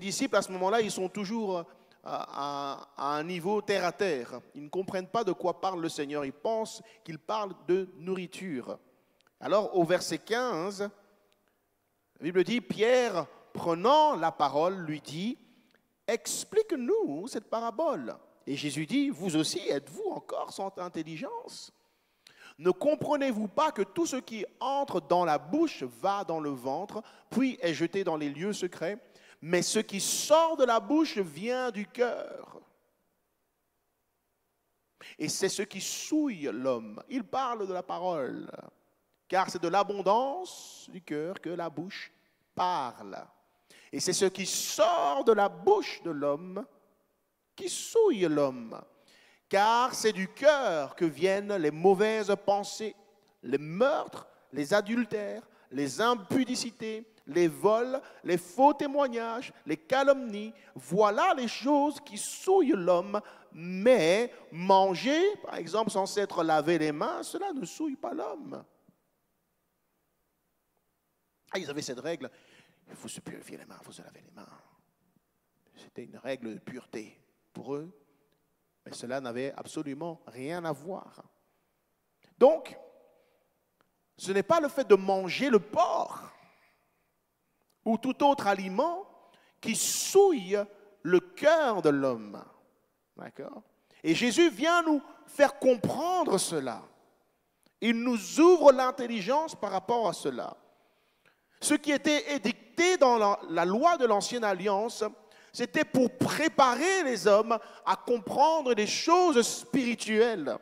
disciples, à ce moment-là, ils sont toujours à un niveau terre à terre. Ils ne comprennent pas de quoi parle le Seigneur. Ils pensent qu'il parle de nourriture. Alors au verset 15, la Bible dit, Pierre, prenant la parole, lui dit, explique-nous cette parabole. Et Jésus dit, vous aussi, êtes-vous encore sans intelligence? Ne comprenez-vous pas que tout ce qui entre dans la bouche va dans le ventre, puis est jeté dans les lieux secrets, mais ce qui sort de la bouche vient du cœur. Et c'est ce qui souille l'homme. Il parle de la parole, car c'est de l'abondance du cœur que la bouche parle. Et c'est ce qui sort de la bouche de l'homme qui souille l'homme. Car c'est du cœur que viennent les mauvaises pensées, les meurtres, les adultères, les impudicités, les vols, les faux témoignages, les calomnies. Voilà les choses qui souillent l'homme. Mais manger, par exemple, sans s'être lavé les mains, cela ne souille pas l'homme. Ah, ils avaient cette règle, il faut se purifier les mains, il faut se laver les mains. C'était une règle de pureté pour eux, mais cela n'avait absolument rien à voir. Donc, ce n'est pas le fait de manger le porc ou tout autre aliment qui souille le cœur de l'homme. D'accord? Et Jésus vient nous faire comprendre cela. Il nous ouvre l'intelligence par rapport à cela. Ce qui était édicté dans la loi de l'Ancienne Alliance, c'était pour préparer les hommes à comprendre les choses spirituelles.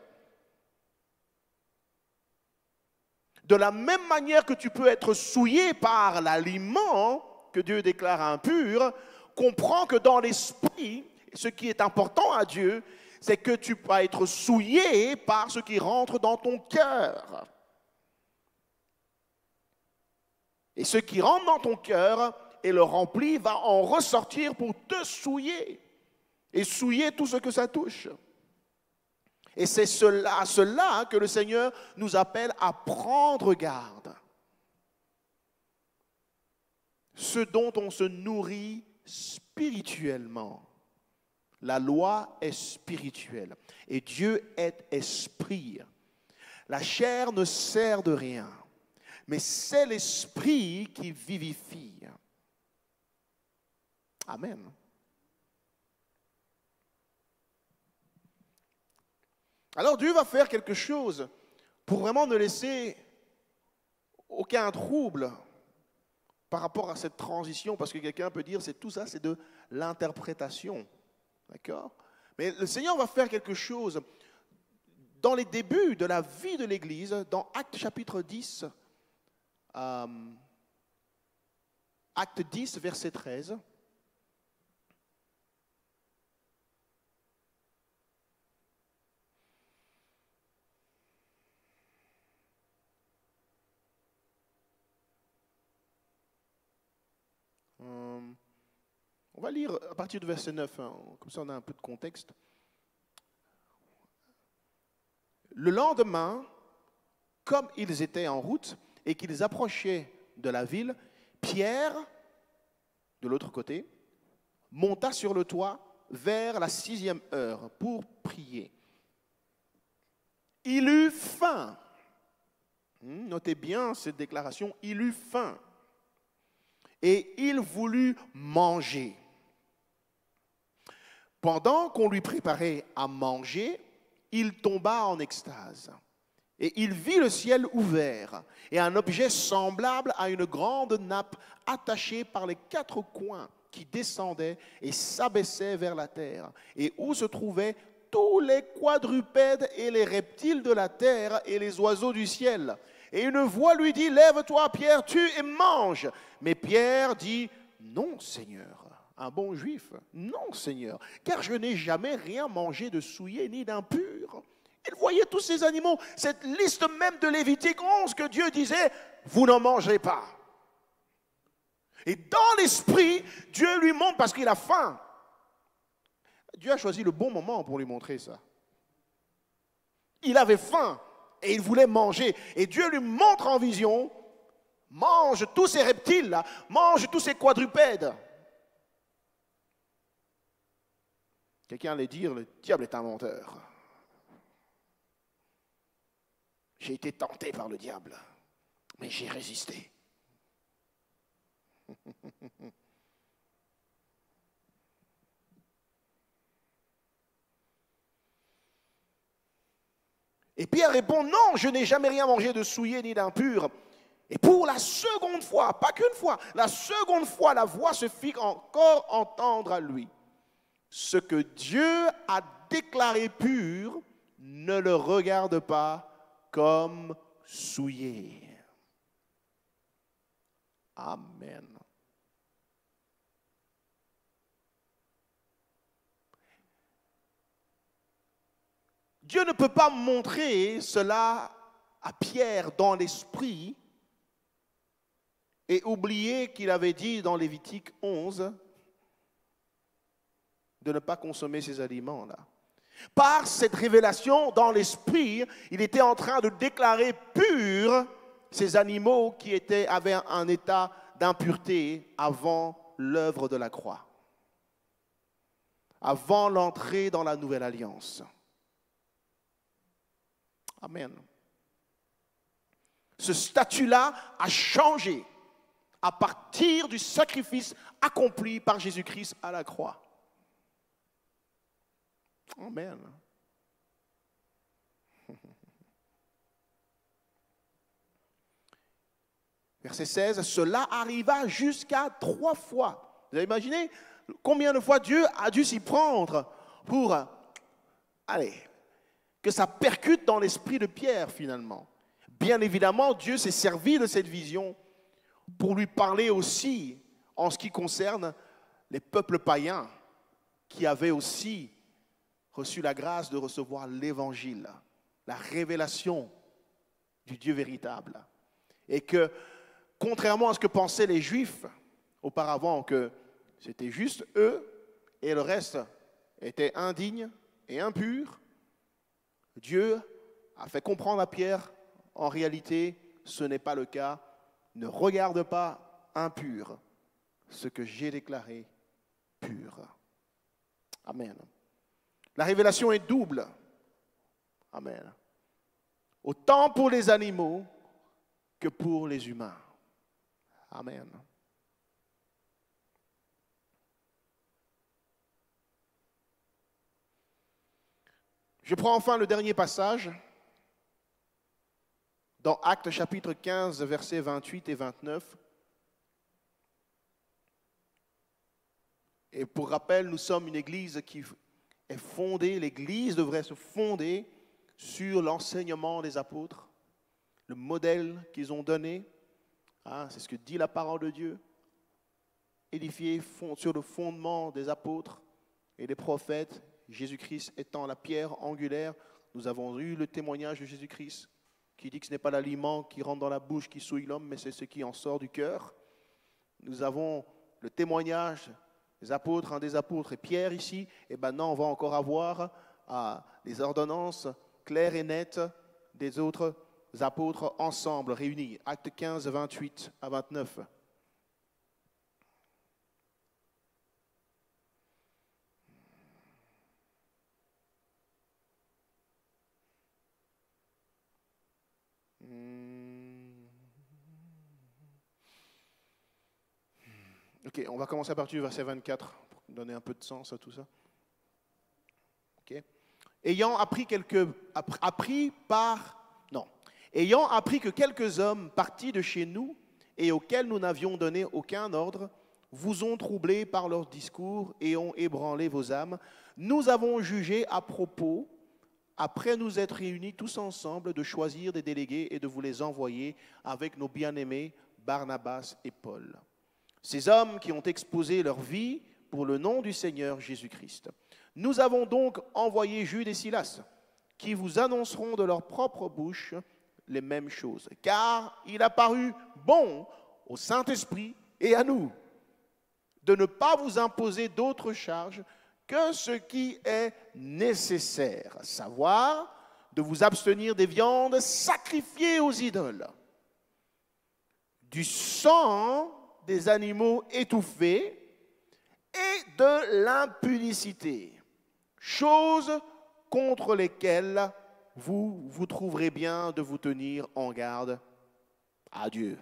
De la même manière que tu peux être souillé par l'aliment que Dieu déclare impur, comprends que dans l'esprit, ce qui est important à Dieu, c'est que tu vas être souillé par ce qui rentre dans ton cœur. Et ce qui rentre dans ton cœur et le remplit va en ressortir pour te souiller et souiller tout ce que ça touche. Et c'est à cela que le Seigneur nous appelle à prendre garde. Ce dont on se nourrit spirituellement. La loi est spirituelle et Dieu est esprit. La chair ne sert de rien, mais c'est l'esprit qui vivifie. Amen. Alors Dieu va faire quelque chose pour vraiment ne laisser aucun trouble par rapport à cette transition, parce que quelqu'un peut dire, c'est tout ça, c'est de l'interprétation. D'accord? Mais le Seigneur va faire quelque chose dans les débuts de la vie de l'Église, dans Actes chapitre 10, Acte 10, verset 13. On va lire à partir du verset 9, hein, comme ça on a un peu de contexte. Le lendemain, comme ils étaient en route et qu'ils approchaient de la ville, Pierre, de l'autre côté, monta sur le toit vers la 6e heure pour prier. Il eut faim. Notez bien cette déclaration, il eut faim. Et il voulut manger. Pendant qu'on lui préparait à manger, il tomba en extase. Et il vit le ciel ouvert et un objet semblable à une grande nappe attachée par les 4 coins qui descendait et s'abaissait vers la terre, et où se trouvaient tous les quadrupèdes et les reptiles de la terre et les oiseaux du ciel. Et une voix lui dit, « Lève-toi, Pierre, tue et mange. » Mais Pierre dit, « Non, Seigneur. » Un bon juif, « Non, Seigneur, car je n'ai jamais rien mangé de souillé ni d'impur. » Il voyait tous ces animaux, cette liste même de Lévitique 11 que Dieu disait, « Vous n'en mangerez pas. » Et dans l'esprit, Dieu lui montre parce qu'il a faim. Dieu a choisi le bon moment pour lui montrer ça. Il avait faim et il voulait manger. Et Dieu lui montre en vision, mange tous ces reptiles-là, mange tous ces quadrupèdes. Quelqu'un allait dire, le diable est un menteur. J'ai été tenté par le diable, mais j'ai résisté. Et Pierre répond, non, je n'ai jamais rien mangé de souillé ni d'impur. Et pour la seconde fois, pas qu'une fois, la seconde fois, la voix se fit encore entendre à lui. Ce que Dieu a déclaré pur, ne le regarde pas comme souillé. Amen. Dieu ne peut pas montrer cela à Pierre dans l'esprit et oublier qu'il avait dit dans Lévitique 11 de ne pas consommer ces aliments-là. Par cette révélation dans l'esprit, il était en train de déclarer purs ces animaux qui avaient un état d'impureté avant l'œuvre de la croix, avant l'entrée dans la nouvelle alliance. Amen. Ce statut-là a changé à partir du sacrifice accompli par Jésus-Christ à la croix. Amen. Verset 16, cela arriva jusqu'à 3 fois. Vous avez imaginé combien de fois Dieu a dû s'y prendre pour, que ça percute dans l'esprit de Pierre finalement. Bien évidemment, Dieu s'est servi de cette vision pour lui parler aussi en ce qui concerne les peuples païens qui avaient aussi reçu la grâce de recevoir l'évangile, la révélation du Dieu véritable. Et que, contrairement à ce que pensaient les Juifs auparavant, que c'était juste eux et le reste était indigne et impur, Dieu a fait comprendre à Pierre, en réalité, ce n'est pas le cas. Ne regarde pas impur ce que j'ai déclaré pur. Amen. La révélation est double. Amen. Autant pour les animaux que pour les humains. Amen. Je prends enfin le dernier passage dans Actes chapitre 15, versets 28 et 29. Et pour rappel, nous sommes une église qui est fondée, l'église devrait se fonder sur l'enseignement des apôtres, le modèle qu'ils ont donné. C'est ce que dit la parole de Dieu. Édifié sur le fondement des apôtres et des prophètes, Jésus-Christ étant la pierre angulaire. Nous avons eu le témoignage de Jésus-Christ qui dit que ce n'est pas l'aliment qui rentre dans la bouche qui souille l'homme, mais c'est ce qui en sort du cœur. Nous avons le témoignage des apôtres, un des apôtres et Pierre ici, et maintenant on va encore avoir les ordonnances claires et nettes des autres apôtres ensemble, réunis. Actes 15, 28 à 29. Ok, on va commencer à partir du verset 24 pour donner un peu de sens à tout ça. Okay. Ayant appris que quelques hommes partis de chez nous et auxquels nous n'avions donné aucun ordre, vous ont troublés par leurs discours et ont ébranlé vos âmes, nous avons jugé à propos, après nous être réunis tous ensemble, de choisir des délégués et de vous les envoyer avec nos bien-aimés Barnabas et Paul. Ces hommes qui ont exposé leur vie pour le nom du Seigneur Jésus-Christ. Nous avons donc envoyé Jude et Silas, qui vous annonceront de leur propre bouche les mêmes choses. Car il a paru bon au Saint-Esprit et à nous de ne pas vous imposer d'autres charges que ce qui est nécessaire, à savoir de vous abstenir des viandes sacrifiées aux idoles, du sang des animaux étouffés et de l'impudicité, choses contre lesquelles vous trouverez bien de vous tenir en garde à Dieu.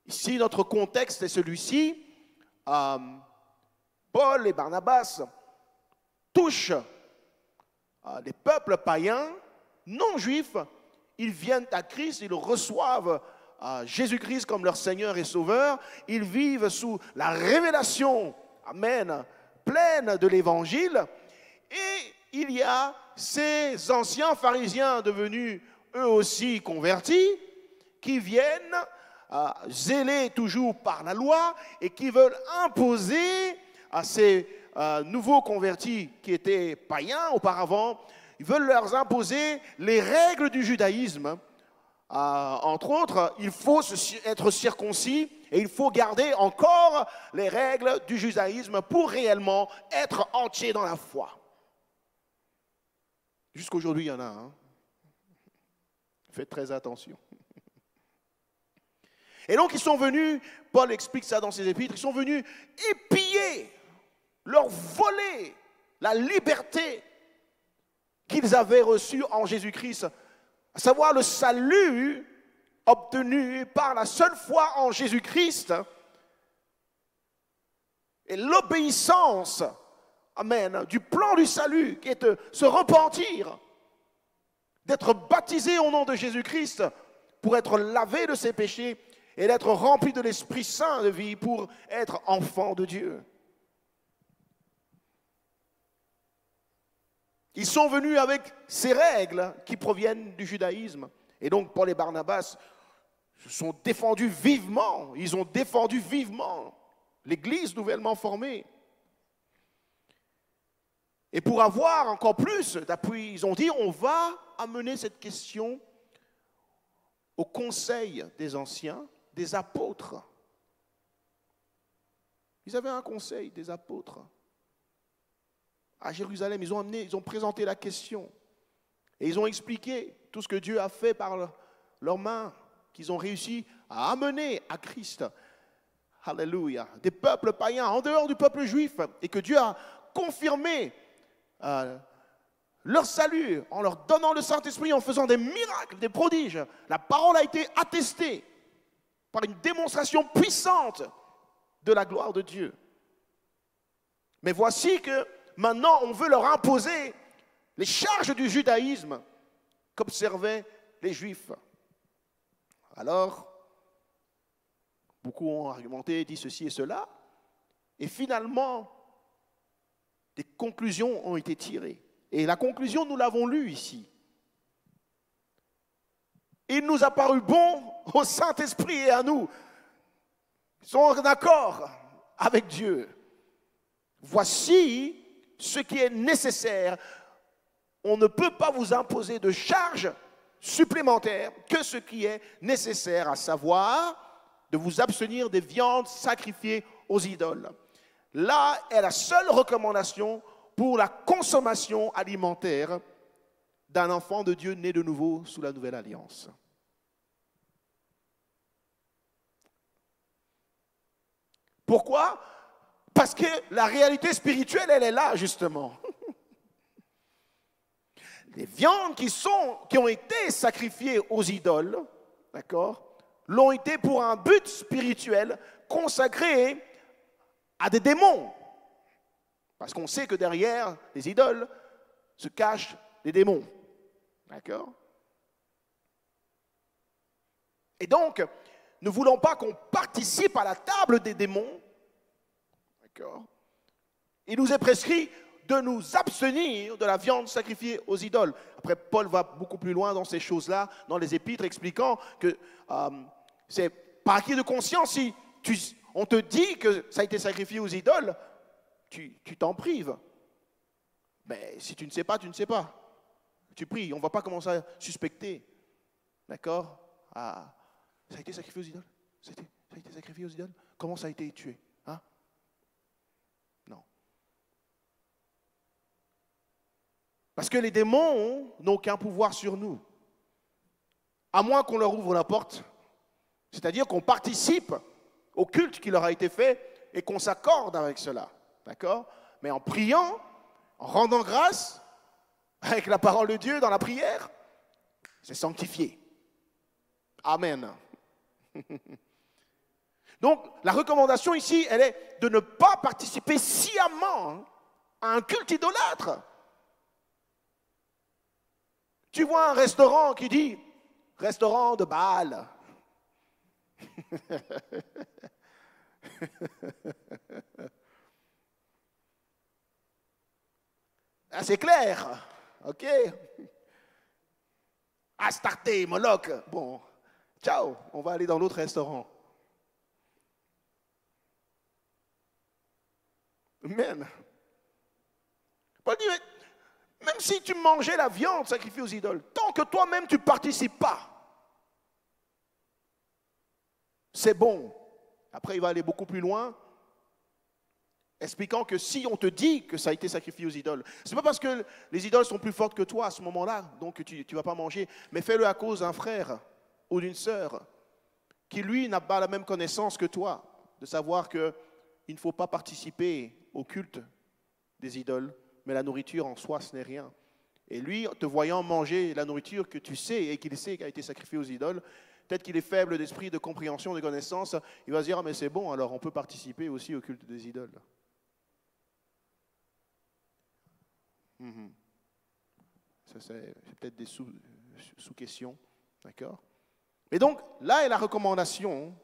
Ici, notre contexte est celui-ci. Paul et Barnabas touchent les peuples païens, non juifs. Ils viennent à Christ, ils reçoivent Jésus-Christ comme leur Seigneur et Sauveur. Ils vivent sous la révélation, amen, pleine de l'Évangile. Et il y a ces anciens pharisiens devenus eux aussi convertis qui viennent zélés toujours par la loi et qui veulent imposer à ces nouveaux convertis qui étaient païens auparavant, ils veulent leur imposer les règles du judaïsme. Entre autres, il faut être circoncis et il faut garder encore les règles du judaïsme pour réellement être entier dans la foi. Jusqu'aujourd'hui, il y en a. Hein. Faites très attention. Et donc, ils sont venus, Paul explique ça dans ses épîtres, ils sont venus épier, leur voler la liberté qu'ils avaient reçue en Jésus-Christ, à savoir le salut obtenu par la seule foi en Jésus-Christ et l'obéissance, amen, du plan du salut qui est de se repentir, d'être baptisé au nom de Jésus-Christ pour être lavé de ses péchés et d'être rempli de l'Esprit Saint de vie pour être enfant de Dieu. Ils sont venus avec ces règles qui proviennent du judaïsme. Et donc, Paul et Barnabas se sont défendus vivement. Ils ont défendu vivement l'Église nouvellement formée. Et pour avoir encore plus d'appui, ils ont dit, on va amener cette question au conseil des anciens, des apôtres. Ils avaient un conseil des apôtres. À Jérusalem, ils ont présenté la question. Et ils ont expliqué tout ce que Dieu a fait par leurs mains, qu'ils ont réussi à amener à Christ. Alléluia. Des peuples païens en dehors du peuple juif. Et que Dieu a confirmé leur salut en leur donnant le Saint-Esprit, en faisant des miracles, des prodiges. La parole a été attestée par une démonstration puissante de la gloire de Dieu. Mais voici que maintenant, on veut leur imposer les charges du judaïsme qu'observaient les Juifs. Alors, beaucoup ont argumenté, dit ceci et cela, et finalement, des conclusions ont été tirées. Et la conclusion, nous l'avons lue ici. Il nous a paru bon au Saint-Esprit et à nous. Ils sont d'accord avec Dieu. Voici ce qui est nécessaire. On ne peut pas vous imposer de charges supplémentaires que ce qui est nécessaire, à savoir de vous abstenir des viandes sacrifiées aux idoles. Là est la seule recommandation pour la consommation alimentaire d'un enfant de Dieu né de nouveau sous la nouvelle alliance. Pourquoi ? Parce que la réalité spirituelle, elle est là, justement. Les viandes qui ont été sacrifiées aux idoles, d'accord, l'ont été pour un but spirituel consacré à des démons. Parce qu'on sait que derrière les idoles se cachent des démons. D'accord ? Et donc, ne voulons pas qu'on participe à la table des démons. D'accord ? Il nous est prescrit de nous abstenir de la viande sacrifiée aux idoles. Après, Paul va beaucoup plus loin dans ces choses-là, dans les épîtres, expliquant que c'est par acquis de conscience, si on te dit que ça a été sacrifié aux idoles, tu t'en prives. Mais si tu ne sais pas, tu ne sais pas. Tu pries, on ne va pas commencer à suspecter. D'accord ? Ça a été sacrifié aux idoles ? Ça a été sacrifié aux idoles ? Comment ça a été tué ? Hein ? Non. Parce que les démons n'ont aucun pouvoir sur nous. À moins qu'on leur ouvre la porte. C'est-à-dire qu'on participe au culte qui leur a été fait et qu'on s'accorde avec cela. D'accord ? Mais en priant, en rendant grâce, avec la parole de Dieu dans la prière, c'est sanctifié. Amen. Donc, la recommandation ici, elle est de ne pas participer sciemment à un culte idolâtre. Tu vois un restaurant qui dit « restaurant de Baal ». Ah, c'est clair, ok. Astarté, Moloch, bon, ciao, on va aller dans l'autre restaurant. Amen. Paul dit, mais même si tu mangeais la viande sacrifiée aux idoles, tant que toi-même tu ne participes pas, c'est bon. Après, il va aller beaucoup plus loin, expliquant que si on te dit que ça a été sacrifié aux idoles, ce n'est pas parce que les idoles sont plus fortes que toi à ce moment-là, donc tu ne vas pas manger, mais fais-le à cause d'un frère ou d'une sœur qui, lui, n'a pas la même connaissance que toi, de savoir qu'il ne faut pas participer au culte des idoles, mais la nourriture en soi, ce n'est rien. Et lui, te voyant manger la nourriture que tu sais et qu'il sait qu'elle a été sacrifiée aux idoles, peut-être qu'il est faible d'esprit, de compréhension, de connaissance, il va se dire, ah, mais c'est bon, alors on peut participer aussi au culte des idoles. Ça, c'est peut-être des sous-questions, d'accord? Et donc, là est la recommandation,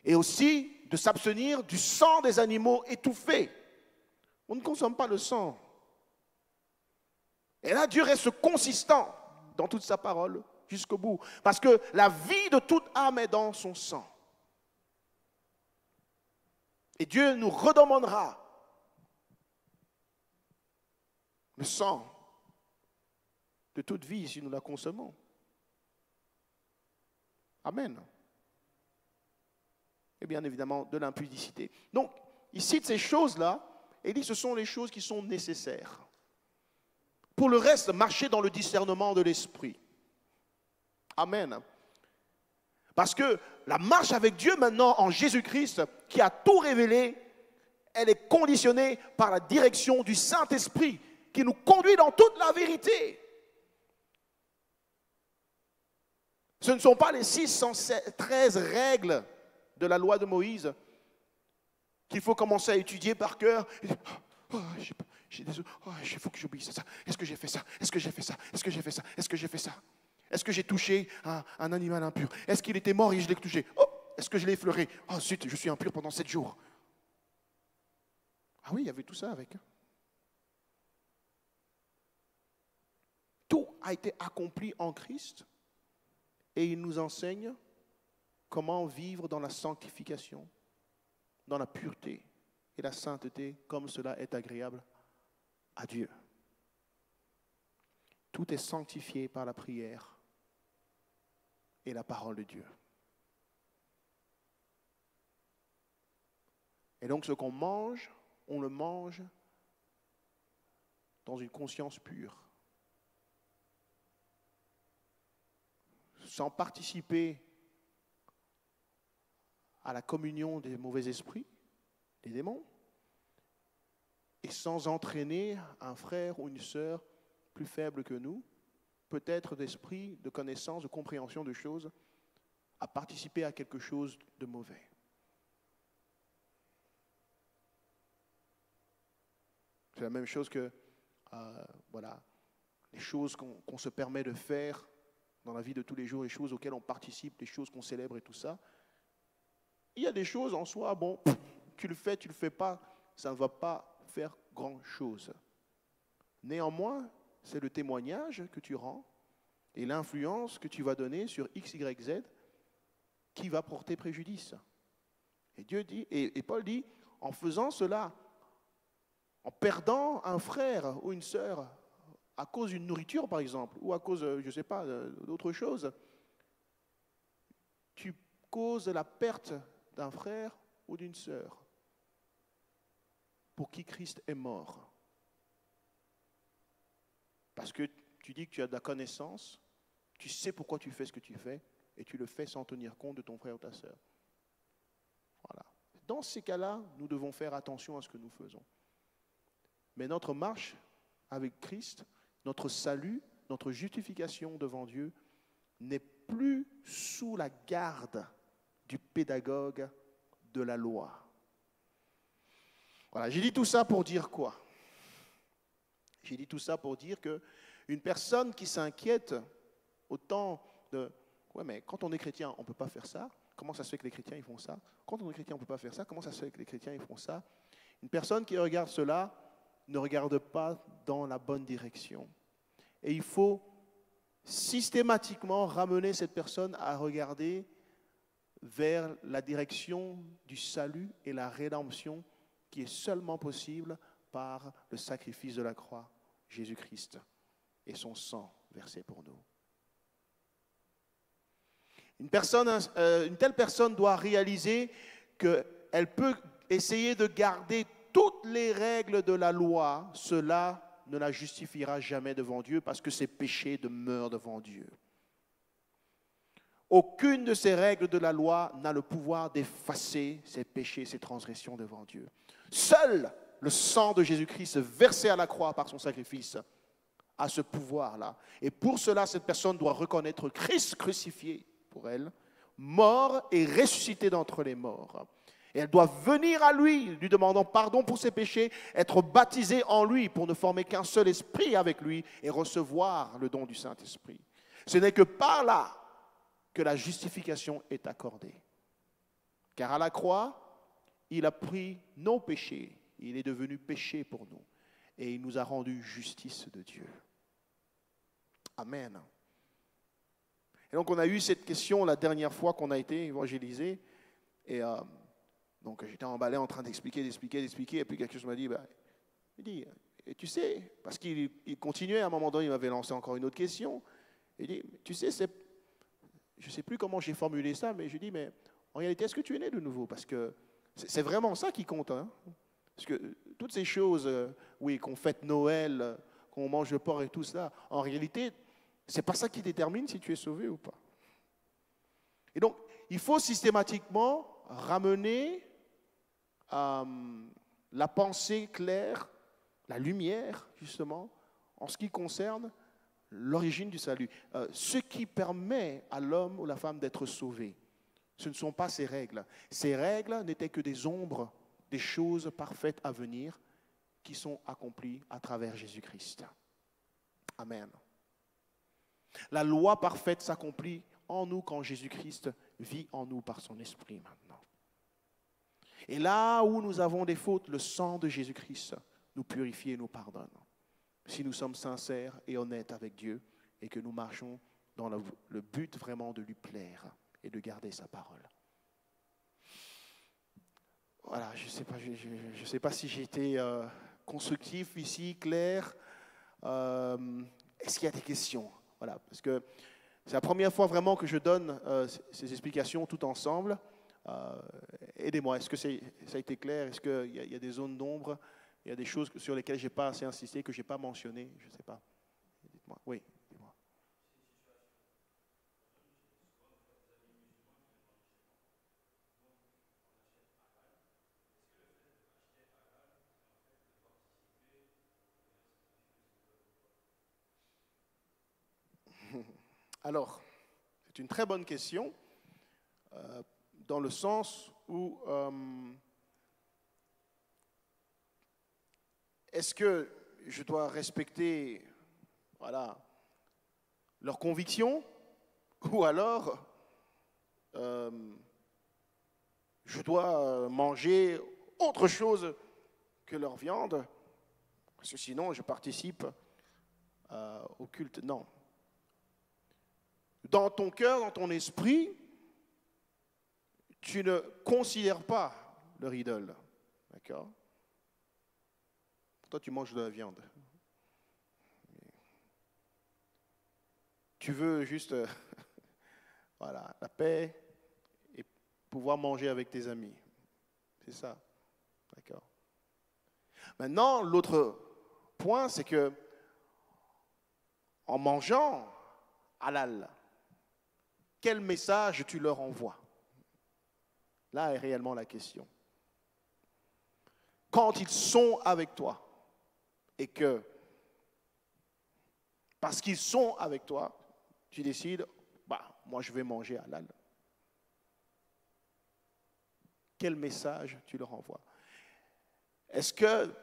et aussi de s'abstenir du sang des animaux étouffés. On ne consomme pas le sang. Et là, Dieu reste consistant dans toute sa parole jusqu'au bout, parce que la vie de toute âme est dans son sang. Et Dieu nous redemandera le sang de toute vie si nous la consommons. Amen. Et bien évidemment, de l'impudicité. Donc, il cite ces choses-là, et il dit que ce sont les choses qui sont nécessaires. Pour le reste, marcher dans le discernement de l'esprit. Amen. Parce que la marche avec Dieu maintenant en Jésus-Christ, qui a tout révélé, elle est conditionnée par la direction du Saint-Esprit, qui nous conduit dans toute la vérité. Ce ne sont pas les 613 règles de la loi de Moïse qu'il faut commencer à étudier par cœur. Oh, il faut que j'obéisse à ça. Est-ce que j'ai fait ça? Est-ce que j'ai fait ça? Est-ce que j'ai fait ça? Est-ce que j'ai fait ça? Est-ce que j'ai touché un animal impur? Est-ce qu'il était mort et je l'ai touché? Oh, est-ce que je l'ai effleuré? Oh, zut, je suis impur pendant 7 jours. Ah oui, il y avait tout ça avec. Tout a été accompli en Christ et il nous enseigne comment vivre dans la sanctification, dans la pureté et la sainteté, comme cela est agréable à Dieu. Tout est sanctifié par la prière et la parole de Dieu. Et donc ce qu'on mange, on le mange dans une conscience pure, sans participer à la communion des mauvais esprits, des démons, et sans entraîner un frère ou une sœur plus faible que nous, peut-être d'esprit, de connaissance, de compréhension de choses, à participer à quelque chose de mauvais. C'est la même chose que les choses qu'on se permet de faire dans la vie de tous les jours, les choses auxquelles on participe, les choses qu'on célèbre et tout ça. Il y a des choses en soi, bon, tu le fais pas, ça ne va pas faire grand-chose. Néanmoins, c'est le témoignage que tu rends et l'influence que tu vas donner sur X, Y, Z qui va porter préjudice. Et Dieu dit, et Paul dit, en faisant cela, en perdant un frère ou une sœur à cause d'une nourriture, par exemple, ou à cause, je ne sais pas, d'autre chose, tu causes la perte d'un frère ou d'une sœur pour qui Christ est mort. Parce que tu dis que tu as de la connaissance, tu sais pourquoi tu fais ce que tu fais, et tu le fais sans tenir compte de ton frère ou ta sœur. Voilà. Dans ces cas-là, nous devons faire attention à ce que nous faisons. Mais notre marche avec Christ, notre salut, notre justification devant Dieu n'est plus sous la garde du pédagogue de la loi. Voilà, j'ai dit tout ça pour dire quoi? J'ai dit tout ça pour dire qu'une personne qui s'inquiète autant de « ouais, mais quand on est chrétien, on ne peut pas faire ça. Comment ça se fait que les chrétiens ils font ça? Quand on est chrétien, on ne peut pas faire ça. Comment ça se fait que les chrétiens ils font ça ?» Une personne qui regarde cela ne regarde pas dans la bonne direction. Et il faut systématiquement ramener cette personne à regarder vers la direction du salut et la rédemption qui est seulement possible par le sacrifice de la croix, Jésus-Christ, et son sang versé pour nous. Une telle personne doit réaliser qu'elle peut essayer de garder toutes les règles de la loi. Cela ne la justifiera jamais devant Dieu parce que ses péchés demeurent devant Dieu. Aucune de ces règles de la loi n'a le pouvoir d'effacer ses péchés, ses transgressions devant Dieu. Seul le sang de Jésus-Christ versé à la croix par son sacrifice a ce pouvoir-là. Et pour cela, cette personne doit reconnaître Christ crucifié pour elle, mort et ressuscité d'entre les morts. Et elle doit venir à lui, lui demandant pardon pour ses péchés, être baptisée en lui pour ne former qu'un seul esprit avec lui et recevoir le don du Saint-Esprit. Ce n'est que par là que la justification est accordée. Car à la croix, il a pris nos péchés, il est devenu péché pour nous et il nous a rendu justice de Dieu. Amen. Et donc on a eu cette question la dernière fois qu'on a été évangélisé et donc j'étais emballé en train d'expliquer, et puis quelque chose m'a dit, il dit, et tu sais, parce qu'il continuait, à un moment donné, il m'avait lancé encore une autre question, il dit, tu sais, je ne sais plus comment j'ai formulé ça, mais je dis, mais en réalité, est-ce que tu es né de nouveau? Parce que c'est vraiment ça qui compte. Hein? Parce que toutes ces choses, oui, qu'on fête Noël, qu'on mange le porc et tout cela, en réalité, ce n'est pas ça qui détermine si tu es sauvé ou pas. Et donc, il faut systématiquement ramener la pensée claire, la lumière, justement, en ce qui concerne l'origine du salut. Ce qui permet à l'homme ou la femme d'être sauvé, ce ne sont pas ces règles. Ces règles n'étaient que des ombres des choses parfaites à venir qui sont accomplies à travers Jésus-Christ. Amen. La loi parfaite s'accomplit en nous quand Jésus-Christ vit en nous par son esprit maintenant. Et là où nous avons des fautes, le sang de Jésus-Christ nous purifie et nous pardonne. Si nous sommes sincères et honnêtes avec Dieu et que nous marchons dans le but vraiment de lui plaire et de garder sa parole. Voilà, je ne sais pas si j'ai été constructif ici, clair. Est-ce qu'il y a des questions? Voilà, parce que c'est la première fois vraiment que je donne ces explications tout ensemble. Aidez-moi, est-ce que ça a été clair? Est-ce qu'il y a des zones d'ombre? Il y a des choses sur lesquelles je n'ai pas assez insisté, que je n'ai pas mentionné? Je ne sais pas. Dites-moi. Oui, dites-moi. Alors, c'est une très bonne question, dans le sens où est-ce que je dois respecter leurs convictions ou alors je dois manger autre chose que leur viande parce que sinon je participe au culte? Non. Dans ton cœur, dans ton esprit, tu ne considères pas leur idole. D'accord? Toi, tu manges de la viande. Tu veux juste la paix et pouvoir manger avec tes amis. C'est ça. D'accord? Maintenant, l'autre point, c'est que en mangeant halal, quel message tu leur envoies? Là est réellement la question. Quand ils sont avec toi et que, parce qu'ils sont avec toi, tu décides, moi je vais manger halal. Quel message tu leur envoies? Est-ce que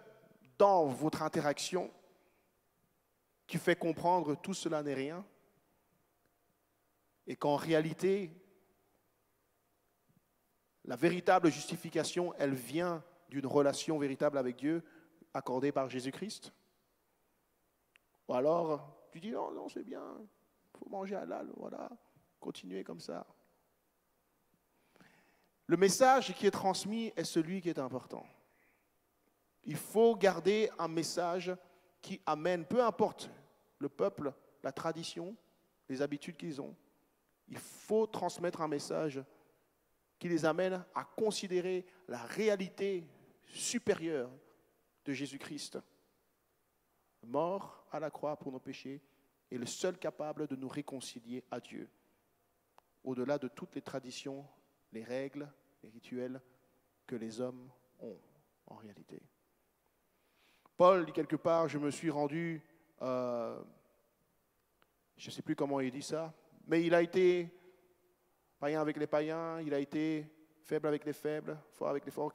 dans votre interaction, tu fais comprendre tout cela n'est rien et qu'en réalité, la véritable justification, elle vient d'une relation véritable avec Dieu accordée par Jésus-Christ? Ou alors, tu dis non, c'est bien, il faut manger halal, voilà, continuez comme ça. Le message qui est transmis est celui qui est important. Il faut garder un message qui amène, peu importe le peuple, la tradition, les habitudes qu'ils ont. Il faut transmettre un message qui les amène à considérer la réalité supérieure de Jésus-Christ, mort à la croix pour nos péchés, et le seul capable de nous réconcilier à Dieu, au-delà de toutes les traditions, les règles, les rituels que les hommes ont en réalité. Paul dit quelque part, je me suis rendu, je ne sais plus comment il dit ça, mais il a été païen avec les païens, il a été faible avec les faibles, fort avec les forts.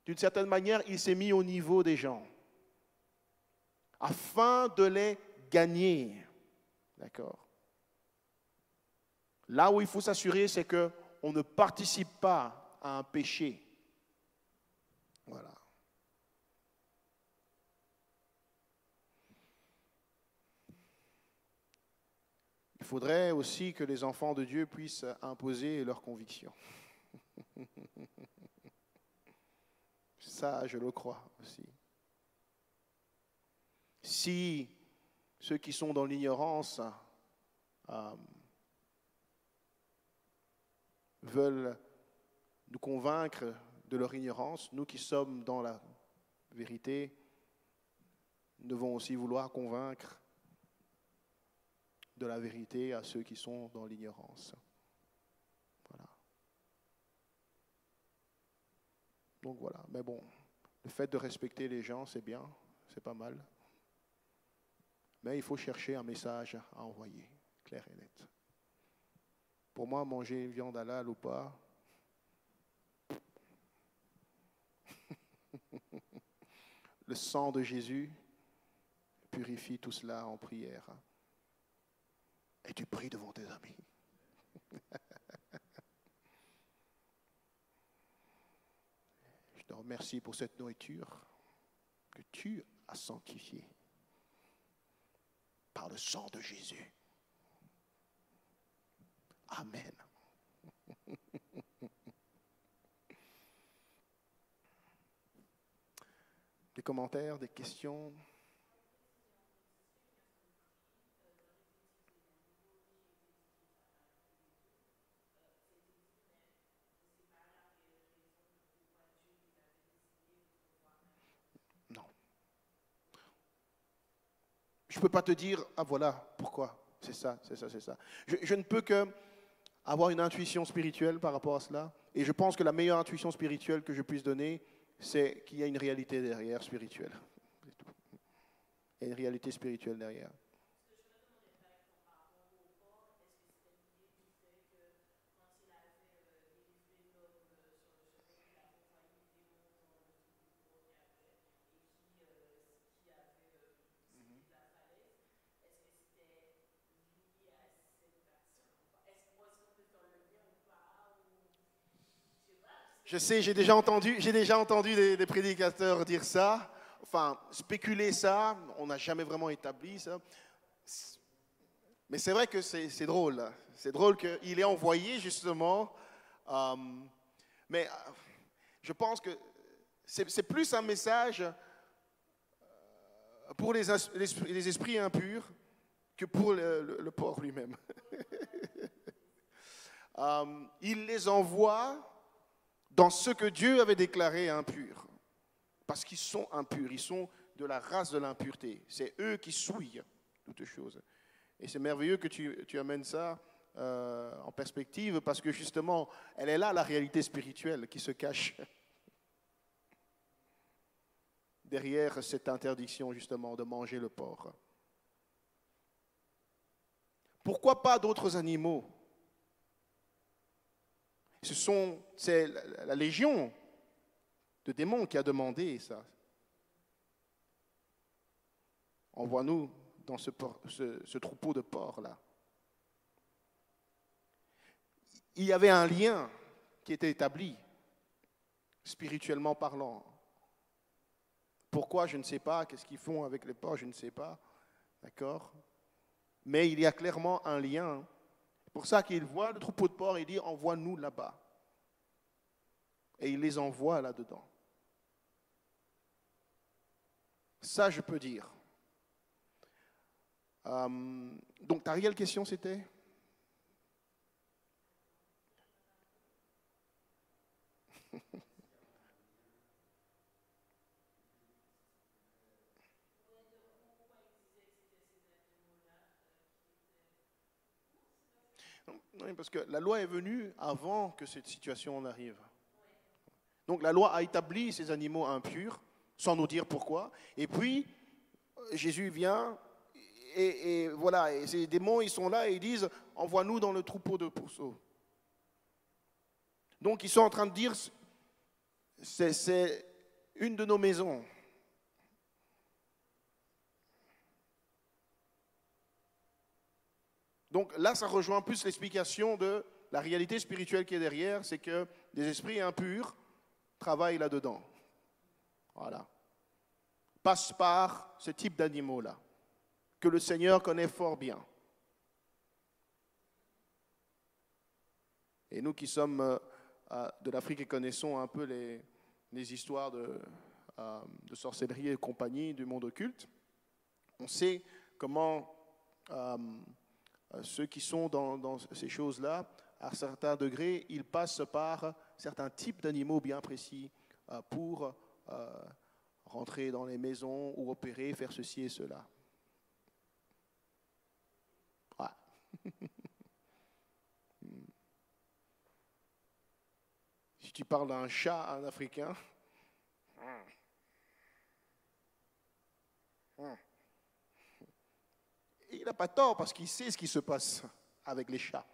D'une certaine manière, il s'est mis au niveau des gens, afin de les gagner. D'accord? Là où il faut s'assurer, c'est qu'on ne participe pas à un péché. Voilà. Il faudrait aussi que les enfants de Dieu puissent imposer leurs convictions. Ça, je le crois aussi. Si ceux qui sont dans l'ignorance veulent nous convaincre de leur ignorance, nous qui sommes dans la vérité, nous devons aussi vouloir convaincre de la vérité à ceux qui sont dans l'ignorance. Voilà. Donc voilà, mais bon, le fait de respecter les gens, c'est bien, c'est pas mal. Mais il faut chercher un message à envoyer, clair et net. Pour moi, manger une viande halal ou pas, le sang de Jésus purifie tout cela en prière. Et tu pries devant tes amis. Je te remercie pour cette nourriture que tu as sanctifiée par le sang de Jésus. Amen. Des commentaires, des questions? Non. Je ne peux pas te dire, ah voilà, pourquoi, c'est ça, c'est ça, c'est ça. Je ne peux que avoir une intuition spirituelle par rapport à cela. Et je pense que la meilleure intuition spirituelle que je puisse donner, c'est qu'il y a une réalité derrière spirituelle. C'est tout. Il y a une réalité spirituelle derrière. Je sais, j'ai déjà entendu des prédicateurs dire ça, enfin, spéculer ça, on n'a jamais vraiment établi ça. Mais c'est vrai que c'est drôle, là. C'est drôle qu'il ait envoyé justement, mais je pense que c'est plus un message pour les esprits impurs que pour le porc lui-même. Il les envoie dans ce que Dieu avait déclaré impur. Parce qu'ils sont impurs, ils sont de la race de l'impureté. C'est eux qui souillent toutes choses. Et c'est merveilleux que tu amènes ça en perspective, parce que justement, elle est là la réalité spirituelle qui se cache derrière cette interdiction justement de manger le porc. Pourquoi pas d'autres animaux? C'est la légion de démons qui a demandé ça. Envoie-nous dans ce troupeau de porcs-là. Il y avait un lien qui était établi, spirituellement parlant. Pourquoi, je ne sais pas. Qu'est-ce qu'ils font avec les porcs, je ne sais pas. D'accord? Mais il y a clairement un lien. C'est pour ça qu'il voit le troupeau de porcs et il dit, envoie-nous là-bas. Et il les envoie là-dedans. Ça, je peux dire. Donc, ta réelle question, c'était? Oui, parce que la loi est venue avant que cette situation en arrive. Donc la loi a établi ces animaux impurs, sans nous dire pourquoi. Et puis, Jésus vient, et voilà, et ces démons, ils sont là et ils disent, envoie-nous dans le troupeau de pourceaux. Donc ils sont en train de dire, c'est une de nos maisons. Donc là, ça rejoint plus l'explication de la réalité spirituelle qui est derrière, c'est que des esprits impurs travaillent là-dedans. Voilà. Passent par ce type d'animaux-là, que le Seigneur connaît fort bien. Et nous qui sommes de l'Afrique et connaissons un peu les histoires de sorcellerie et compagnie du monde occulte, on sait comment ceux qui sont dans ces choses-là, à certains degrés, ils passent par certains types d'animaux bien précis pour rentrer dans les maisons ou opérer, faire ceci et cela. Ouais. Si tu parles d'un chat à un Africain, il n'a pas tort parce qu'il sait ce qui se passe avec les chats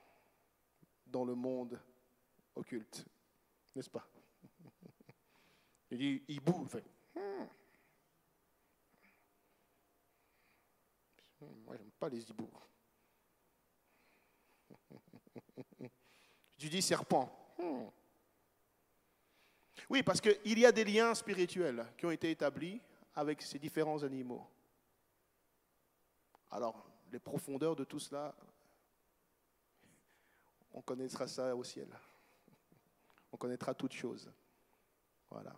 dans le monde occulte, n'est-ce pas? Il dit, il boue, il fait. Moi, j'aime pas les hiboux. Tu dis serpent. Oui, parce qu'il y a des liens spirituels qui ont été établis avec ces différents animaux. Alors, les profondeurs de tout cela, on connaîtra ça au ciel. On connaîtra toutes choses. Voilà.